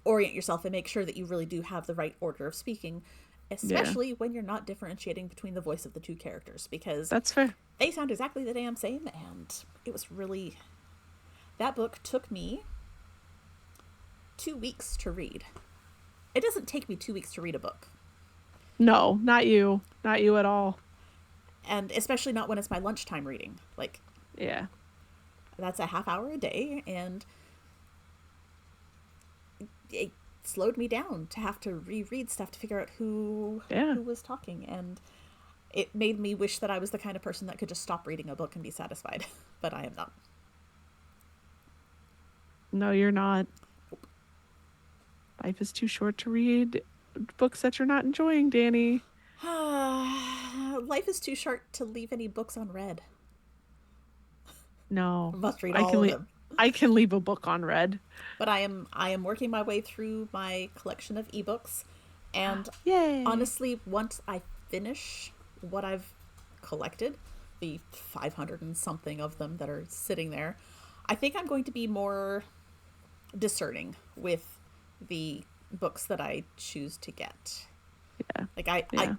orient yourself and make sure that you really do have the right order of speaking, yeah. especially when you're not differentiating between the voice of the two characters because That's fair. they sound exactly the damn same. And it was really. That book took me 2 weeks to read. It doesn't take me 2 weeks to read a book. No, not you. Not you at all. And especially not when it's my lunchtime reading. Like, Yeah. that's a half hour a day, and it slowed me down to have to reread stuff to figure out Yeah. who was talking, and it made me wish that I was the kind of person that could just stop reading a book and be satisfied, but I am not. No, you're not. Life is too short to read books that you're not enjoying, Danny. Life is too short to leave any books unread. I No, must read I all can of leave. them. I can leave a book on read. But I am working my way through my collection of ebooks, and Yay! honestly, once I finish what I've collected, the 500 and something of them that are sitting there, I think I'm going to be more discerning with the books that I choose to get. Yeah, Like yeah,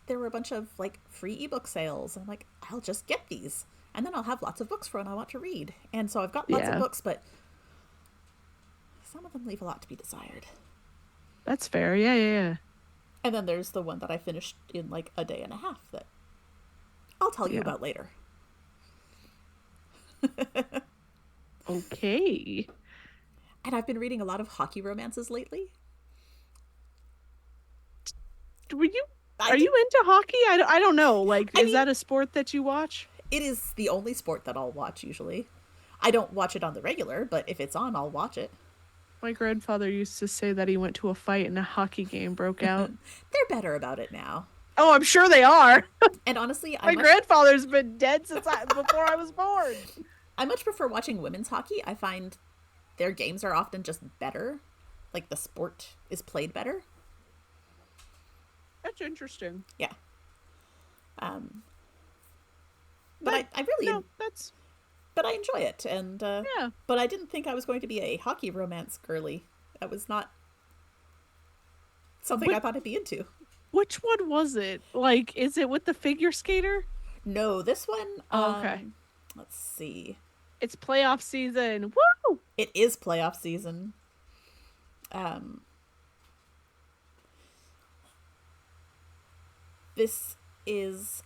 there were a bunch of like free ebook sales. And I'm like, I'll just get these, and then I'll have lots of books for when I want to read. And so I've got lots of yeah. books, but some of them leave a lot to be desired. That's fair. Yeah, yeah, yeah. And then there's the one that I finished in like a day and a half that I'll tell you Yeah. about later. Okay. And I've been reading a lot of hockey romances lately. Were you? I Are did. you into hockey? I don't know. Like, I is mean, that a sport that you watch? it is the only sport that I'll watch usually. I don't watch it on the regular, but if it's on, I'll watch it. My grandfather used to say that he went to a fight and a hockey game broke out. They're better about it now. Oh, I'm sure they are. And honestly, My grandfather's been dead since before I was born. I much prefer watching women's hockey. I find their games are often just better. Like the sport is played better. That's interesting. Yeah. Um, but But I really no, that's but I enjoy it. And yeah. but I didn't think I was going to be a hockey romance girly. That was not something I But thought I'd be into. which one was it? Like, is it with the figure skater? No, this one. Oh, okay. Let's see. It's playoff season. Woo! It is playoff season. Um, this is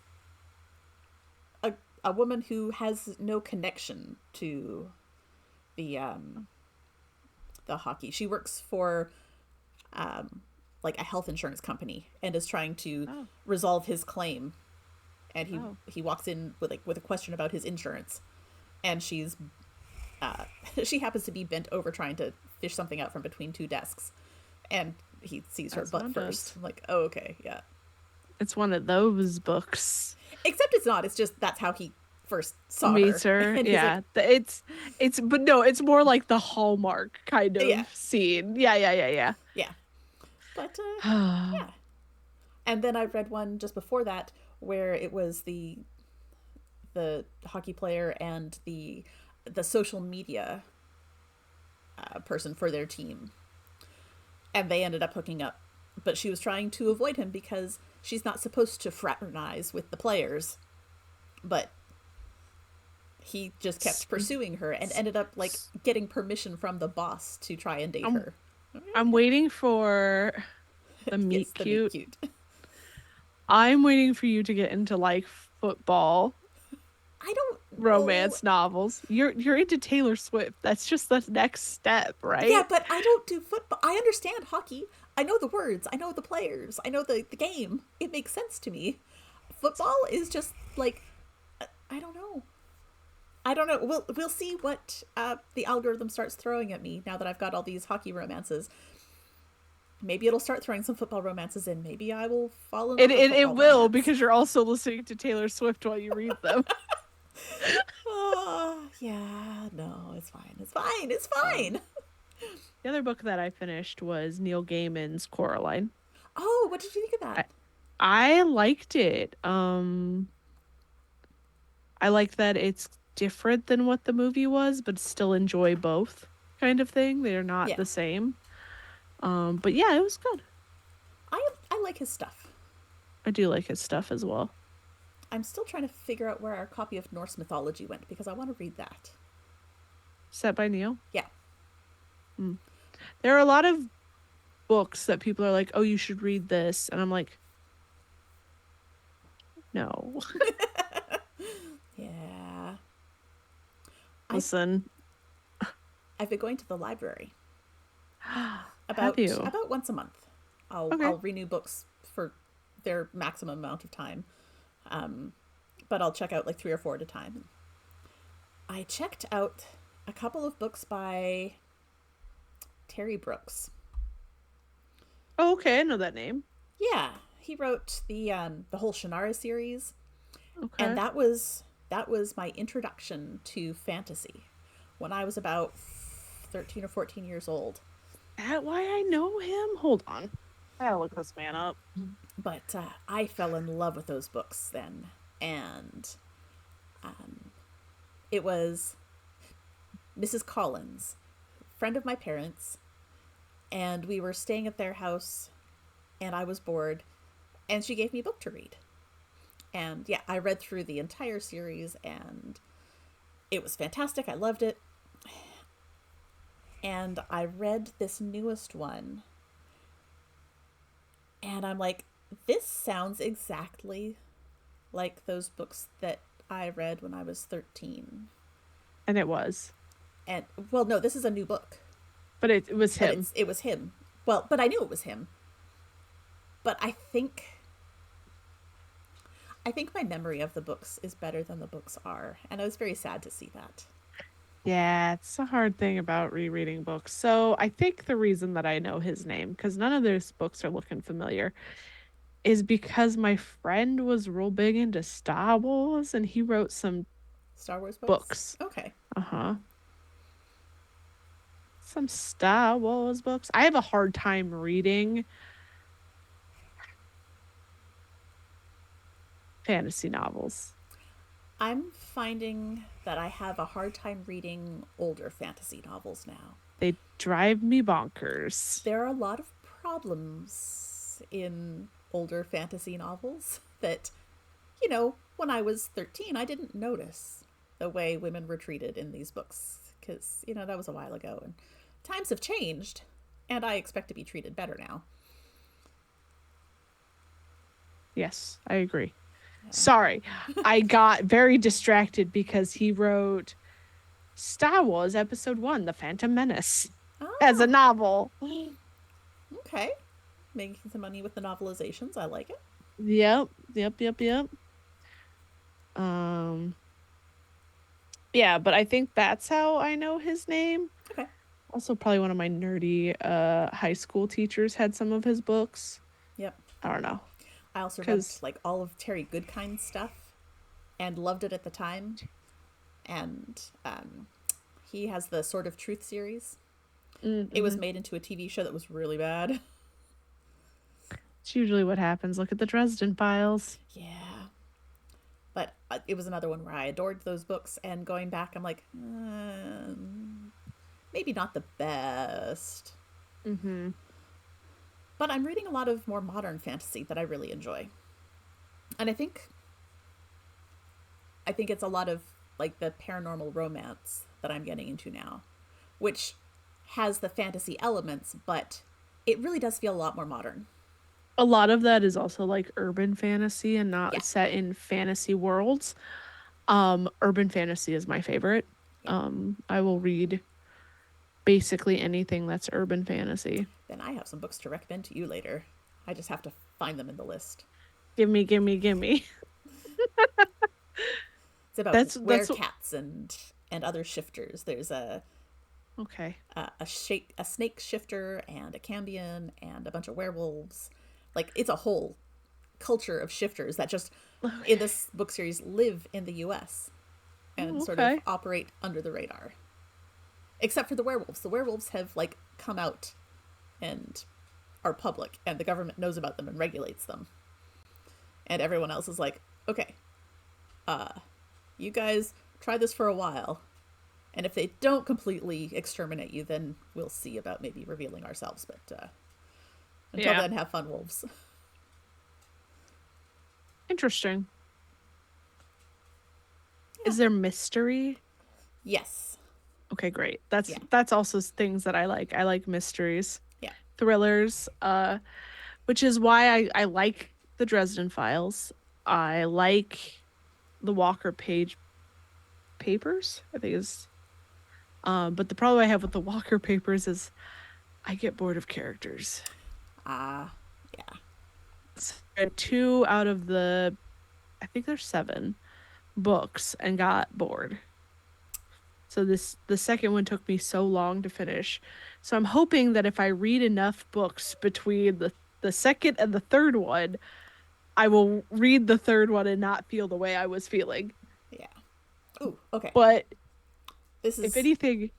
a a woman who has no connection to the the hockey. She works for um, like a health insurance company and is trying to Oh, resolve his claim. And oh. he walks in with with a question about his insurance, and she's uh, she happens to be bent over trying to fish something out from between two desks, and he sees her As one butt does. first. I'm like, oh, okay, yeah. It's one of those books. Except it's not. It's just that's how he first saw Meets her, her. and he's like, Yeah. But no, it's more like the Hallmark kind yeah, of scene. Yeah, yeah, yeah. But yeah, yeah. And then I read one just before that where it was the hockey player and the social media person for their team, and they ended up hooking up. But she was trying to avoid him because she's not supposed to fraternize with the players. But he just kept pursuing her and ended up like getting permission from the boss to try and date I'm her. I'm waiting for the Yes, meet the meet cute. cute. I'm waiting for you to get into like football I don't know. romance novels. You're into Taylor Swift. That's just the next step, Yeah, right? but I don't do football. I understand hockey. I know the words. I know the players. I know the game. It makes sense to me. Football is just like I don't know. I don't know. We'll see what the algorithm starts throwing at me now that I've got all these hockey romances. Maybe it'll start throwing some football romances in. Maybe I will fall in It love with it, it football will romance. because you're also listening to Taylor Swift while you read them. Oh, yeah. No, it's fine. It's fine. It's Um, fine. the other book that I finished was Neil Gaiman's Coraline. Oh, what did you think of that? I I liked it. I like that it's different than what the movie was, but still enjoy both kind of thing. They're not Yeah. the same. But yeah, it was good. I like his stuff. I do like his stuff as well. I'm still trying to figure out where our copy of Norse mythology went because I want to read that. Set by Neil. Yeah. Mm. There are a lot of books that people are like, "Oh, you should read this," and I'm like, "No." Yeah. I've Listen, I've been going to the library have you? about once a month. Okay. I'll renew books for their maximum amount of time. Um, but I'll check out like three or four at a time. I checked out a couple of books by Terry Brooks. Oh, okay, I know that name. Yeah, he wrote the whole Shannara series, and Okay. that was my introduction to fantasy when I was about 13 or 14 years old. That why I know him? Hold on. I gotta look this man up. But I fell in love with those books then, and it was Mrs. Collins, friend of my parents, and we were staying at their house, and I was bored, and she gave me a book to read. And yeah, I read through the entire series, and it was fantastic. I loved it. And I read this newest one, and I'm like, this sounds exactly like those books that I read when I was 13. And it was. And well, no, this is a new book, But it was but him. it was him. Well, but I knew it was him. But I think my memory of the books is better than the books are, and I was very sad to see that. Yeah, it's a hard thing about rereading books. So I think the reason that I know his name, because none of those books are looking familiar, is because my friend was real big into Star Wars and he wrote some Star Wars books? books. Okay. Uh-huh. Some Star Wars books. I have a hard time reading fantasy novels. I'm finding that I have a hard time reading older fantasy novels now. They drive me bonkers. There are a lot of problems in older fantasy novels that, when I was 13, I didn't notice the way women were treated in these books because, that was a while ago and times have changed and I expect to be treated better now. Yes, I agree. Sorry, I got very distracted because he wrote Star Wars Episode 1, The Phantom Menace, as a Ah, novel. okay. Making some money with the novelizations. I like it. Yep, yep, yep, yep. Um, yeah, but I think that's how I know his name. Okay. Also, probably one of my nerdy high school teachers had some of his books. Yep. I don't know. I also read Because, like all of Terry Goodkind's stuff and loved it at the time. And he has the Sword of Truth series. It was mm-hmm. made into a TV show that was really bad. It's usually what happens. Look at the Dresden Files. Yeah. But it was another one where I adored those books, and going back, I'm like, maybe not the best. Mm-hmm. But I'm reading a lot of more modern fantasy that I really enjoy. And I think it's a lot of like the paranormal romance that I'm getting into now, which has the fantasy elements, but it really does feel a lot more modern. A lot of that is also like urban fantasy and Yeah, not set in fantasy worlds. Urban fantasy is my favorite. yeah. I will read basically anything that's urban fantasy. Then I have some books to recommend to you later. I just have to find them in the list. Gimme, gimme, gimme. It's about That's werecats and other shifters. There's okay. a snake shifter and a cambion and a bunch of werewolves. Like it's a whole culture of shifters that just in Okay. this book series live in the US and sort of Okay. operate under the radar. Except for the werewolves. The werewolves have like come out and are public and the government knows about them and regulates them. And everyone else is like, "Okay, you guys try this for a while. And if they don't completely exterminate you, then we'll see about maybe revealing ourselves. But until Yeah. then, have fun, wolves." Interesting. Yeah. Is there mystery? Yes. Okay, great. Yeah. That's also things that I like. I like mysteries, Yeah. thrillers, which is why I like the Dresden Files. I like the Walker Page papers, I think is but the problem I have with the Walker papers is I get bored of characters. Yeah. So I read two out of the I think there's seven books and got bored. So the second one took me so long to finish. So I'm hoping that if I read enough books between the the second and the third one, I will read the third one and not feel the way I was feeling. Yeah. Ooh, okay. But This if is anything,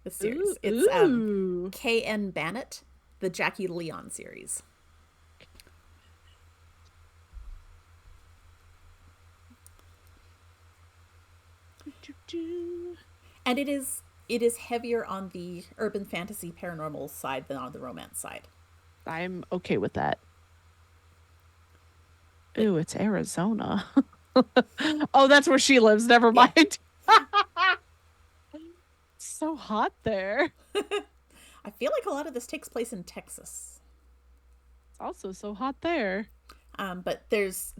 the series. ooh, It's ooh. K.N. Bannett, the Jackie Leon series. And it is heavier on the urban fantasy paranormal side than on the romance side. I'm okay with that. Like, Ooh, it's Arizona. Oh, that's where she lives. Never yeah. mind. It's so hot there. I feel like a lot of this takes place in Texas. It's also so hot there. But there's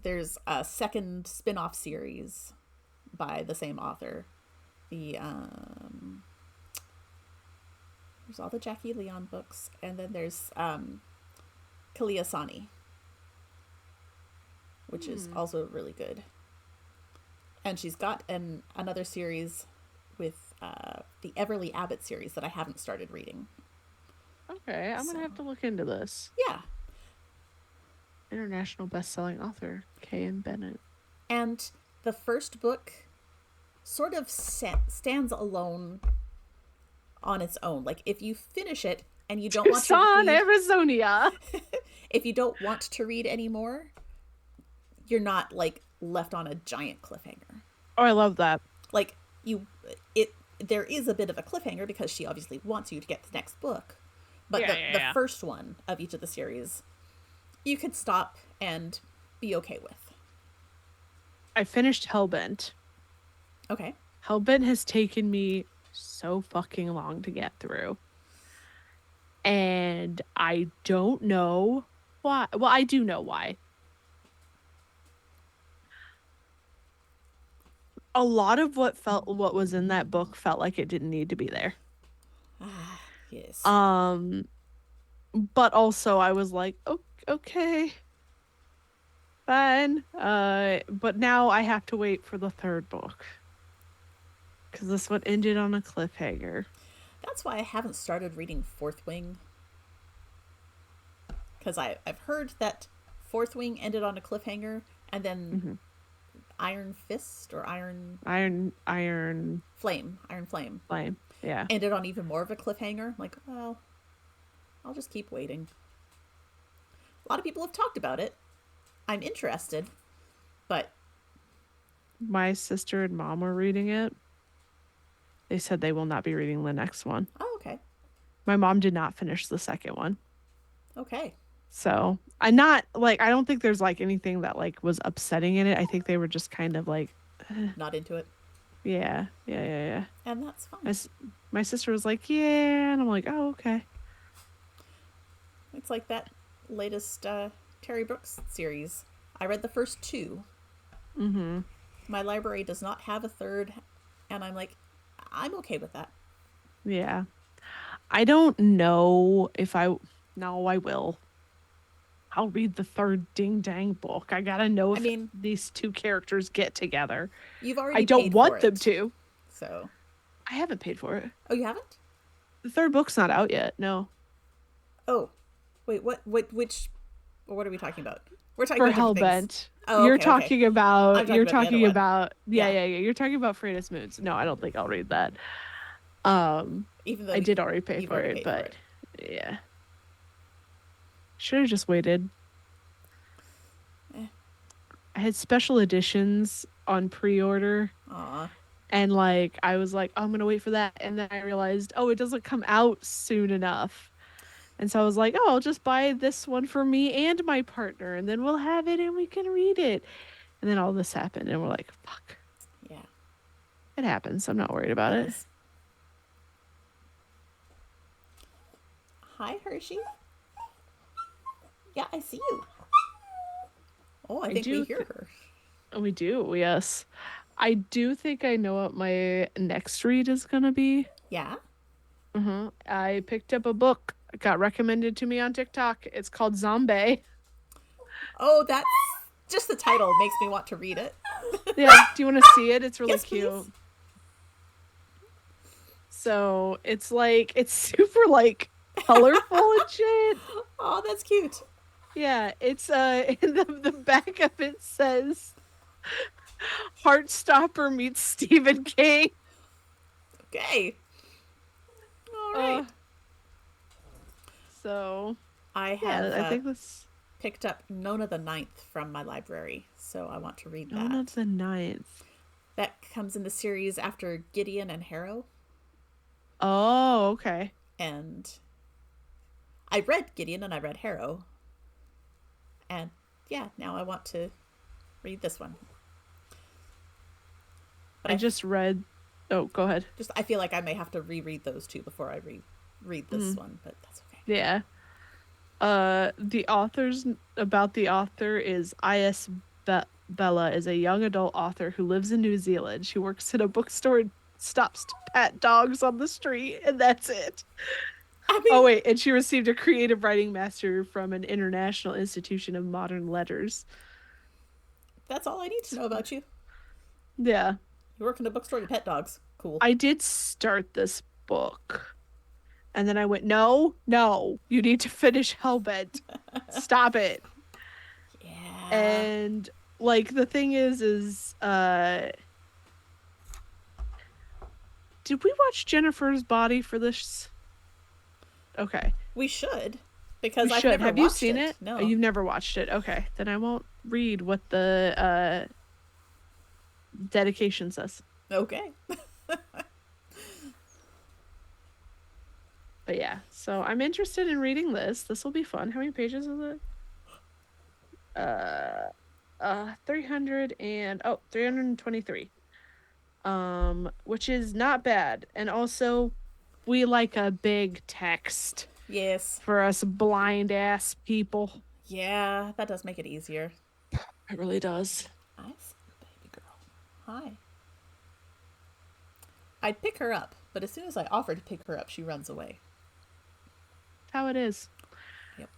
a second spin-off series by the same author. The there's all the Jackie Leon books, and then there's Kaliasani, which is Hmm. also really good. And she's got another series with the Everly Abbott series that I haven't started reading. Okay, I'm So gonna have to look into this. yeah, International best-selling author K.N. Bennett. and the first book sort of stands alone on its own. Like if you finish it and you don't want to Tucson, read, Arizona. if you don't want to read anymore, you're not like left on a giant cliffhanger. Oh, I love that. Like you, it there is a bit of a cliffhanger because she obviously wants you to get the next book, but Yeah, the yeah, first one of each of the series you could stop and be okay with. I finished Hellbent. Okay. Hellbent has taken me so fucking long to get through. And I don't know why. Well, I do know why. A lot of what was in that book felt like it didn't need to be there. Ah, yes. Um, but also I was like, oh, okay, fine. But now I have to wait for the third book because this one ended on a cliffhanger. That's why I haven't started reading Fourth Wing, because I've heard that Fourth Wing ended on a cliffhanger, and then Hmm. Iron Fist or Iron Flame Flame. Yeah. ended on even more of a cliffhanger. I'm like, well, I'll just keep waiting. A lot of people have talked about it. I'm interested, but My sister and mom were reading it. They said they will not be reading the next one. oh, okay, My mom did not finish the second one. okay, So I'm not like I don't think there's like anything that like was upsetting in it. I think they were just kind of like, not into it, yeah, yeah, yeah, yeah. and that's My, fine. my sister was like, yeah, and I'm like, oh, okay. It's like that latest Terry Brooks series. I read the first two. Mm-hmm. My library does not have a third, and I'm like, I'm okay with that. Yeah. I don't know if I, no, I will. I'll read the third ding dang book. I gotta know I if mean, these two characters get together. you've I already don't paid for want them it, to. so. I haven't paid for it. Oh, you haven't? The third book's not out yet. No. Oh, wait, which, what are we talking about? We're talking For about different things. Hellbent. Oh, okay, okay. I'm talking You're about the other talking one. about yeah, Yeah, yeah, yeah. You're talking about Freydis Moods. No, I don't think I'll read that. even though I did already pay you've for already it, paid for but it. yeah. Should have just waited. Eh, I had special editions on pre-order aw. and like I was like, oh, I'm gonna wait for that. And then I realized, oh, it doesn't come out soon enough. And so I was like, oh, I'll just buy this one for me and my partner, and then we'll have it and we can read it. And then all this happened, and we're like, fuck. Yeah, It happens. I'm not worried about it it. does. Hi, Hershey. Yeah, I see you. Oh, I I think we do. hear her. We do. Yes. I do think I know what my next read is gonna be. Yeah? I picked up a book. It got recommended to me on TikTok. It's called Zombie. Oh, that's just the title makes me want to read it. Yeah. Do you want to see it? It's really Yes, please. cute. So it's like it's super like. colorful and shit. Oh, that's cute. Yeah, it's in the back of it says Heartstopper meets Stephen King. Okay. All right. Uh, so I yeah, have I think this picked up Nona the Ninth from my library, so I want to read Dawn of that. the Ninth. That comes in the series after Gideon and Harrow, Oh, okay. and I read Gideon and I read Harrow, and yeah, now I want to read this one. But I I just read. Oh, go ahead. I feel like I may have to reread those two before I read this Mm, one, but that's okay. yeah. The author's about the author is I.S. Bella is a young adult author who lives in New Zealand. She works in a bookstore and stops to pet dogs on the street, and that's it. I Oh mean, wait, and she received a creative writing master from an international institution of modern letters. that's all I need to know about you. Yeah. You work in a bookstore, you pet dogs. Cool. I did start this book, and then I went, no, no, you need to finish Hellbent. Stop it. Yeah. And like the thing is did we watch Jennifer's Body for this? Okay. We should, We because I've should. never Have you watched seen it. it? Oh, No. you've never watched it. Okay. Then I won't read what the dedication says. Okay. But yeah, so I'm interested in reading this. This will be fun. How many pages is it? Uh 300 and 323. Which is not bad. And also we like a big text Yes. for us blind ass people. Yeah, that does make it easier. It really does. I see you, baby girl. Hi. I'd pick her up, but as soon as I offer to pick her up, she runs away. That's how it is. Yep.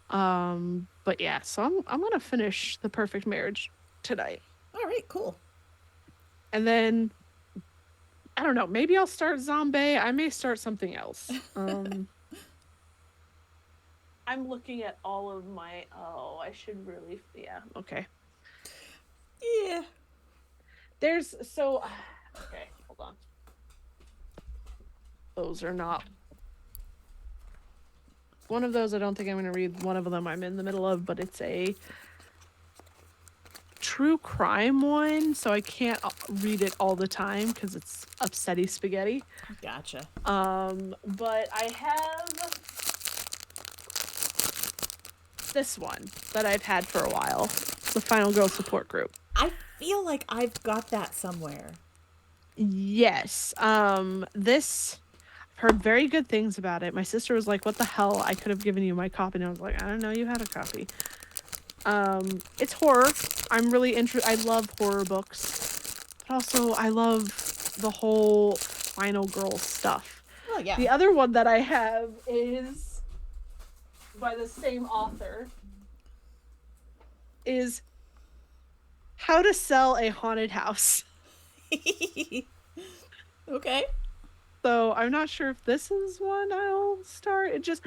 But yeah, so I'm gonna finish The Perfect Marriage tonight. All right, cool. And then I don't know, maybe I'll start Zombie. I may start something else. I'm looking at all of my I should really yeah, okay. Yeah. There's so okay, hold on. Those are not one of those I don't think I'm gonna read. One of them I'm in the middle of, but it's a true crime one, so I can't read it all the time because it's upsetty spaghetti. Gotcha. But I have this one that I've had for a while. It's the Final Girl Support Group. I feel like I've got that somewhere. Yes. This I've heard very good things about it. My sister was like, "What the hell? I could have given you my copy." And I was like, "I don't know, you had a copy." It's horror. I'm really interested. I love horror books, but also I love the whole Final Girl stuff. Oh, yeah. The other one that I have is by the same author. Is How to Sell a Haunted House. Okay. So I'm not sure if this is one I'll start. It just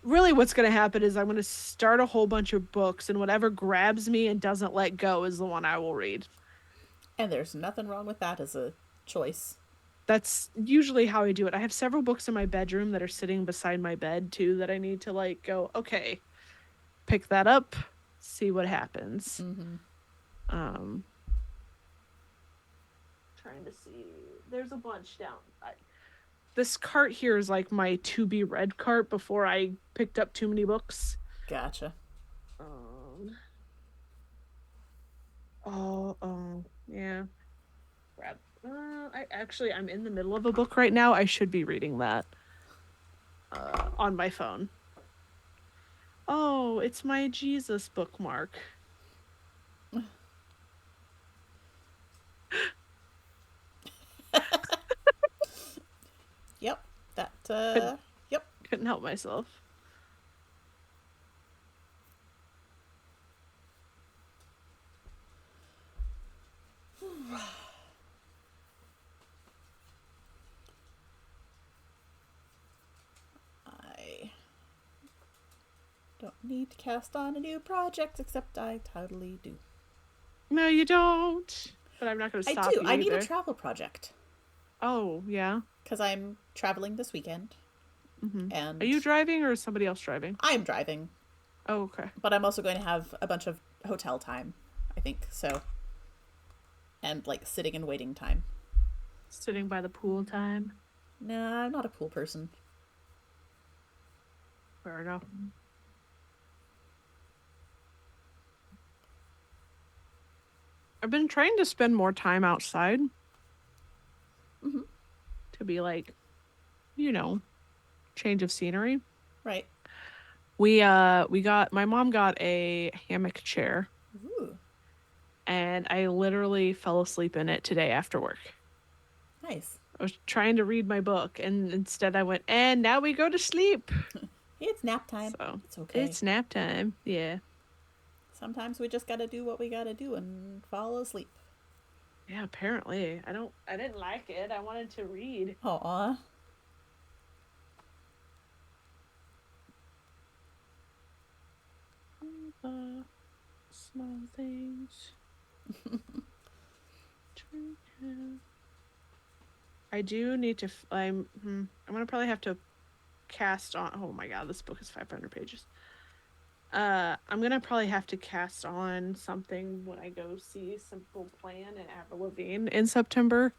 really what's going to happen is I'm going to start a whole bunch of books, and whatever grabs me and doesn't let go is the one I will read. And there's nothing wrong with that as a choice. That's usually how I do it. I have several books in my bedroom that are sitting beside my bed too that I need to like go, okay, pick that up, see what happens. Mm-hmm. Trying to see. There's a bunch down. This cart here is like my to be read cart before I picked up too many books. Gotcha. Yeah. Grab. I'm in the middle of a book right now. I should be reading that on my phone. Oh, it's my Jesus bookmark. Yep. That, yep. Couldn't help myself. I need to cast on a new project, except I totally do. No, you don't. But I'm not going to I stop do. you I need a either. travel project Oh, yeah. because I'm traveling this weekend Are you and driving or is somebody else driving? I'm driving, Oh, okay. but I'm also going to have a bunch of hotel time, I think. So, and like sitting and waiting time. Sitting by the pool time. Nah, I'm not a pool person. Fair enough. I've been trying to spend more time outside Mm-hmm. to be like, you know, change of scenery. Right. We got my mom got a hammock chair Ooh, and I literally fell asleep in it today after work. nice. I was trying to read my book and instead I went, and now we go to sleep. Hey, it's nap time. So It's okay. it's nap time. Yeah. Sometimes we just gotta do what we gotta do and fall asleep. Yeah, apparently. I didn't like it. I wanted to read. Aw. The small things. I do need to. I'm gonna probably have to cast on. Oh my god, this book is 500 pages. I'm gonna probably have to cast on something when I go see Simple Plan and Avril Lavigne in September.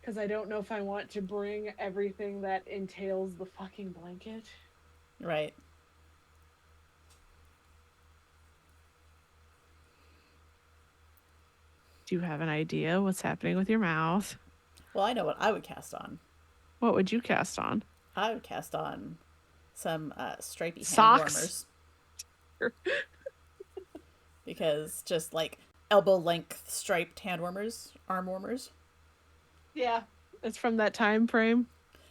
Because I don't know if I want to bring everything that entails the fucking blanket. Right. Do you have an idea what's happening with your mouth? Well, I know what I would cast on. What would you cast on? I would cast on some stripy hand Socks? warmers because just like elbow length striped hand warmers, arm warmers. Yeah. It's from that time frame.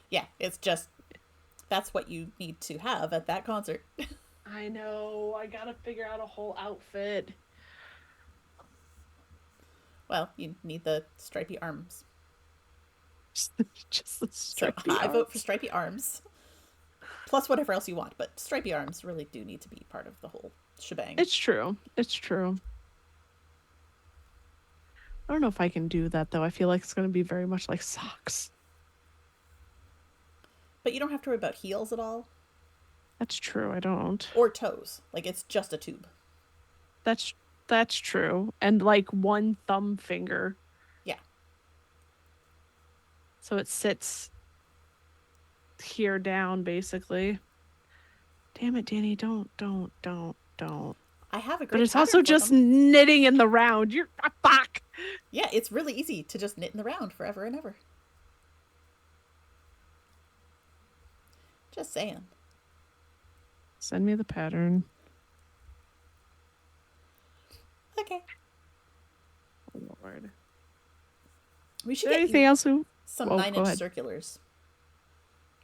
Yeah, it's just that's what you need to have at that concert. I know. I gotta figure out a whole outfit. Well, you need the stripy arms. Just the So stripy I vote for arms. stripy arms plus whatever else you want, but stripy arms really do need to be part of the whole shebang. It's true. It's true. I don't know if I can do that though. I feel like it's gonna be very much like socks. But you don't have to worry about heels at all That's true. I don't. or toes. Like it's just a tube. That's that's true. And like one thumb finger. Yeah. So it sits here down basically. Damn it, Danny, don't. I have a But great it's also pattern for just them. knitting in the round. You're fuck. Yeah, it's really easy to just knit in the round forever and ever. Just saying. Send me the pattern. Okay. Oh, Lord. We Is should there get anything you else? some Oh, 9 go inch ahead. circulars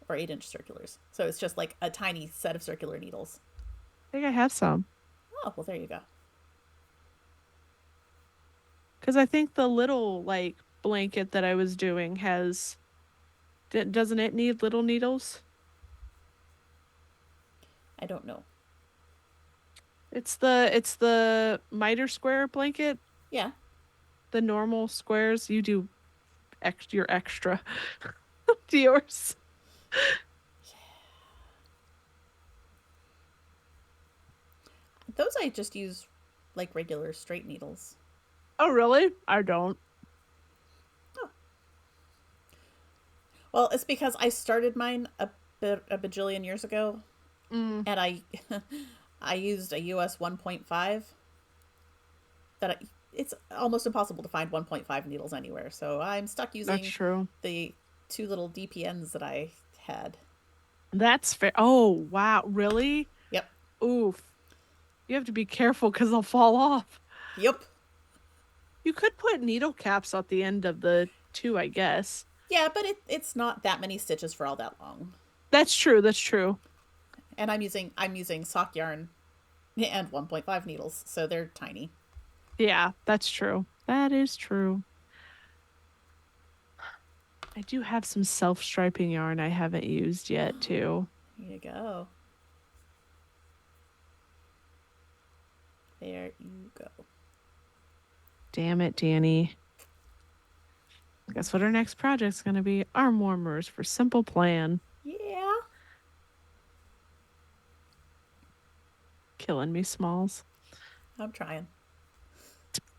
or 8 inch circulars. So it's just like a tiny set of circular needles. I think I have some. Oh, well, there you go. Because I think the little like blanket that I was doing has doesn't it need little needles? I don't know. It's the miter square blanket. Yeah. The normal squares you do your extra to yours. Those I just use like regular straight needles. Oh really? I don't. Oh. Well, it's because I started mine a bajillion years ago Mm, and I I used a US 1.5 that it's almost impossible to find 1.5 needles anywhere. So I'm stuck that's using true. the two little DPNs that I had. That's fair. Oh wow, really? Yep. Oof. You have to be careful because they'll fall off. Yep. You could put needle caps at the end of the two, I guess. Yeah, but it's not that many stitches for all that long. That's true. That's true. And I'm using sock yarn and 1.5 needles, so they're tiny. Yeah, that's true. That is true. I do have some self-striping yarn I haven't used yet, too. Here you go. There you go. Damn it, Danny. Guess what our next project's going to be? Arm warmers for Simple Plan. Yeah. Killing me, Smalls. I'm trying.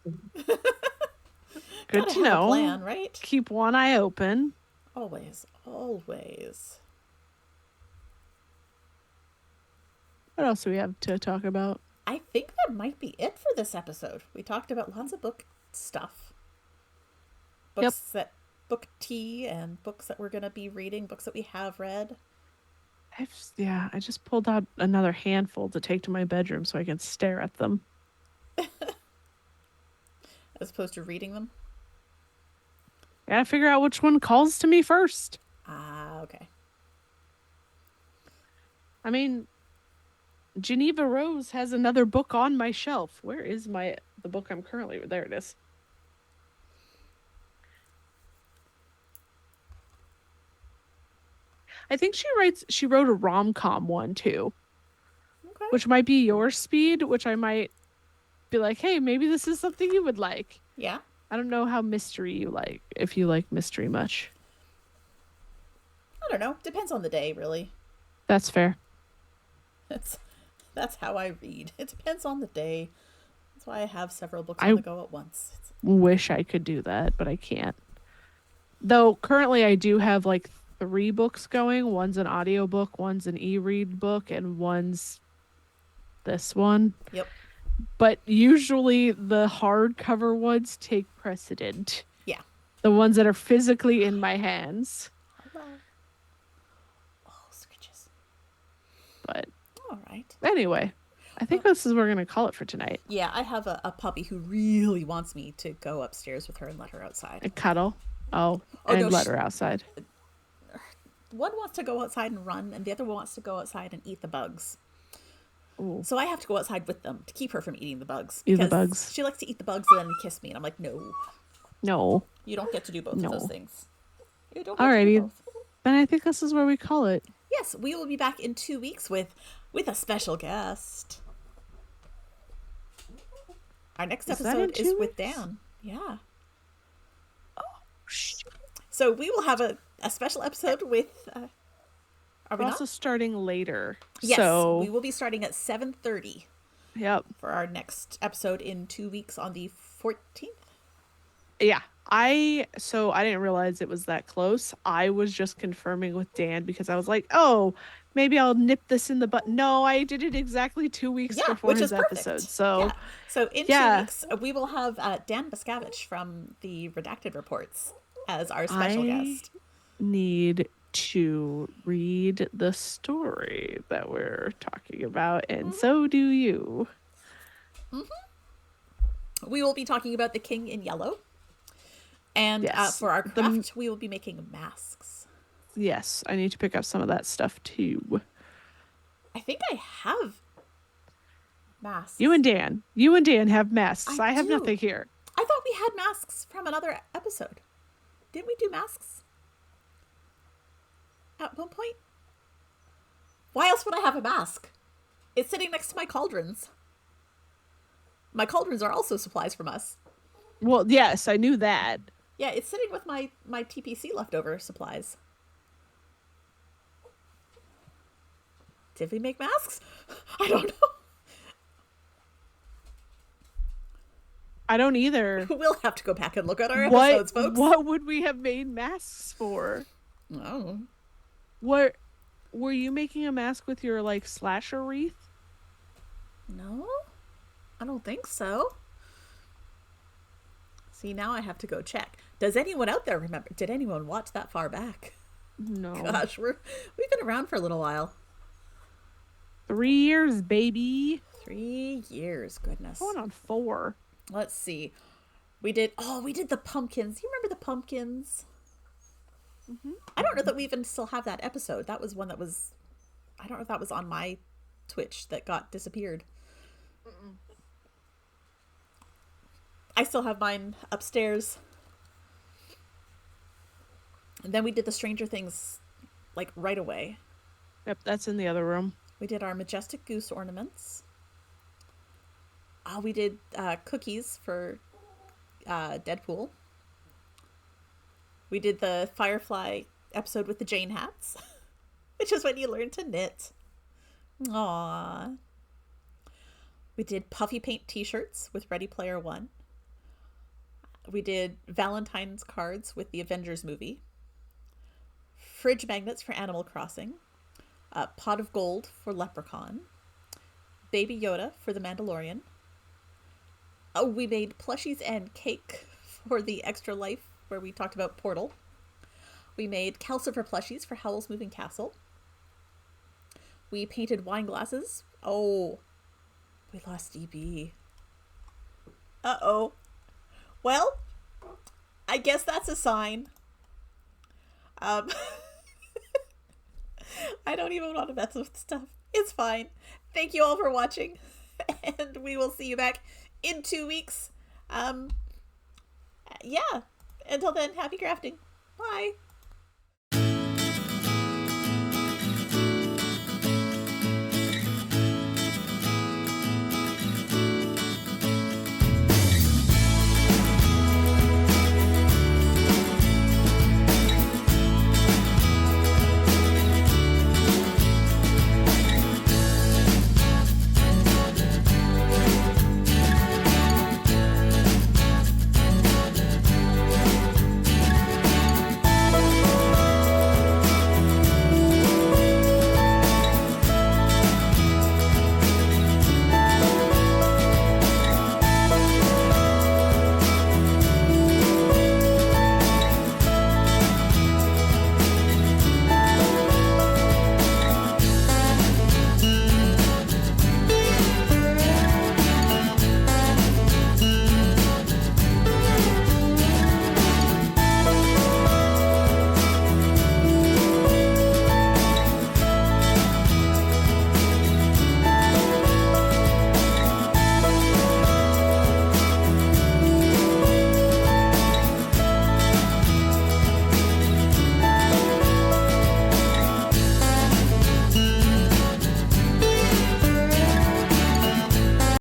Good Gotta to have a know. plan, right? Keep one eye open. Always, always. What else do we have to talk about? I think that might be it for this episode. We talked about lots of book stuff. Yep. Book tea and books that we're going to be reading, books that we have read. I just pulled out another handful to take to my bedroom so I can stare at them. As opposed to reading them. I gotta figure out which one calls to me first. Ah, okay. I mean, Geneva Rose has another book on my shelf. Where is the book I'm currently? There it is. I think she wrote a rom-com one too, Okay. which might be your speed, which I might be like, hey, maybe this is something you would like. Yeah. I don't know how mystery you like, if you like mystery much. I don't know. Depends on the day, really. That's fair. That's how I read. It depends on the day. That's why I have several books on the go at once. Wish I could do that, but I can't. Though currently I do have like 3 books going. One's an audiobook, one's an e-read book, and one's this one. Yep. But usually the hardcover ones take precedent. Yeah. The ones that are physically in my hands. Hello. Oh, scritches. But all right. Anyway, I think this is what we're going to call it for tonight. Yeah, I have a puppy who really wants me to go upstairs with her and let her outside. And cuddle. Oh and no, let her outside. One wants to go outside and run, and the other one wants to go outside and eat the bugs. Ooh. So I have to go outside with them to keep her from eating the bugs. Eat the bugs. She likes to eat the bugs and then kiss me, and I'm like, no. No. You don't get to do both of those things. You don't get to do both. Then I think this is where we call it. Yes, we will be back in 2 weeks with a special guest. Our next episode is with Dan. Yeah. Oh, shit. So we will have a special episode with... We're also starting later. Yes, so... we will be starting at 7:30. Yep. For our next episode in 2 weeks on the 14th. Yeah. I didn't realize it was that close. I was just confirming with Dan because I was like, oh, maybe I'll nip this in the butt. No, I did it exactly 2 weeks before his episode. So in 2 weeks, we will have Dan Biscavich from the Redacted Reports as our special guest. Need to read the story that we're talking about, and so do you. We will be talking about The King in Yellow. And for our craft, we will be making masks. Yes, I need to pick up some of that stuff too. I think I have masks. You and Dan have masks. I have nothing here. I thought we had masks from another episode. Didn't we do masks at one point? Why else would I have a mask? It's sitting next to my cauldrons. My cauldrons are also supplies from us. Well, yes, I knew that. Yeah, it's sitting with my TPC leftover supplies. Did we make masks? I don't know. I don't either. We'll have to go back and look at our episodes, folks. What would we have made masks for? Oh. Were you making a mask with your like slasher wreath? No, I don't think so. See, now I have to go check. Does anyone out there remember? Did anyone watch that far back? No. Gosh, we've been around for a little while. 3 years, baby. 3 years, goodness. Going on 4. Let's see. We did the pumpkins. You remember the pumpkins? Mm-hmm. I don't know that we even still have that episode. That was one that was, I don't know if that was on my Twitch that got disappeared. Mm-mm. I still have mine upstairs. And then we did the Stranger Things, like, right away. Yep, that's in the other room. We did our Majestic Goose ornaments. We did cookies for Deadpool. We did the Firefly episode with the Jane hats, which is when you learn to knit. Aww. We did puffy paint t-shirts with Ready Player One. We did Valentine's cards with the Avengers movie. Fridge magnets for Animal Crossing. Pot of gold for Leprechaun. Baby Yoda for The Mandalorian. Oh, we made plushies and cake for the Extra Life where we talked about Portal. We made Calcifer plushies for Howl's Moving Castle. We painted wine glasses. Oh, we lost DB. Uh-oh. Well, I guess that's a sign. Um, I don't even want to mess with stuff. It's fine. Thank you all for watching, and we will see you back in 2 weeks. Yeah. Until then, happy crafting. Bye.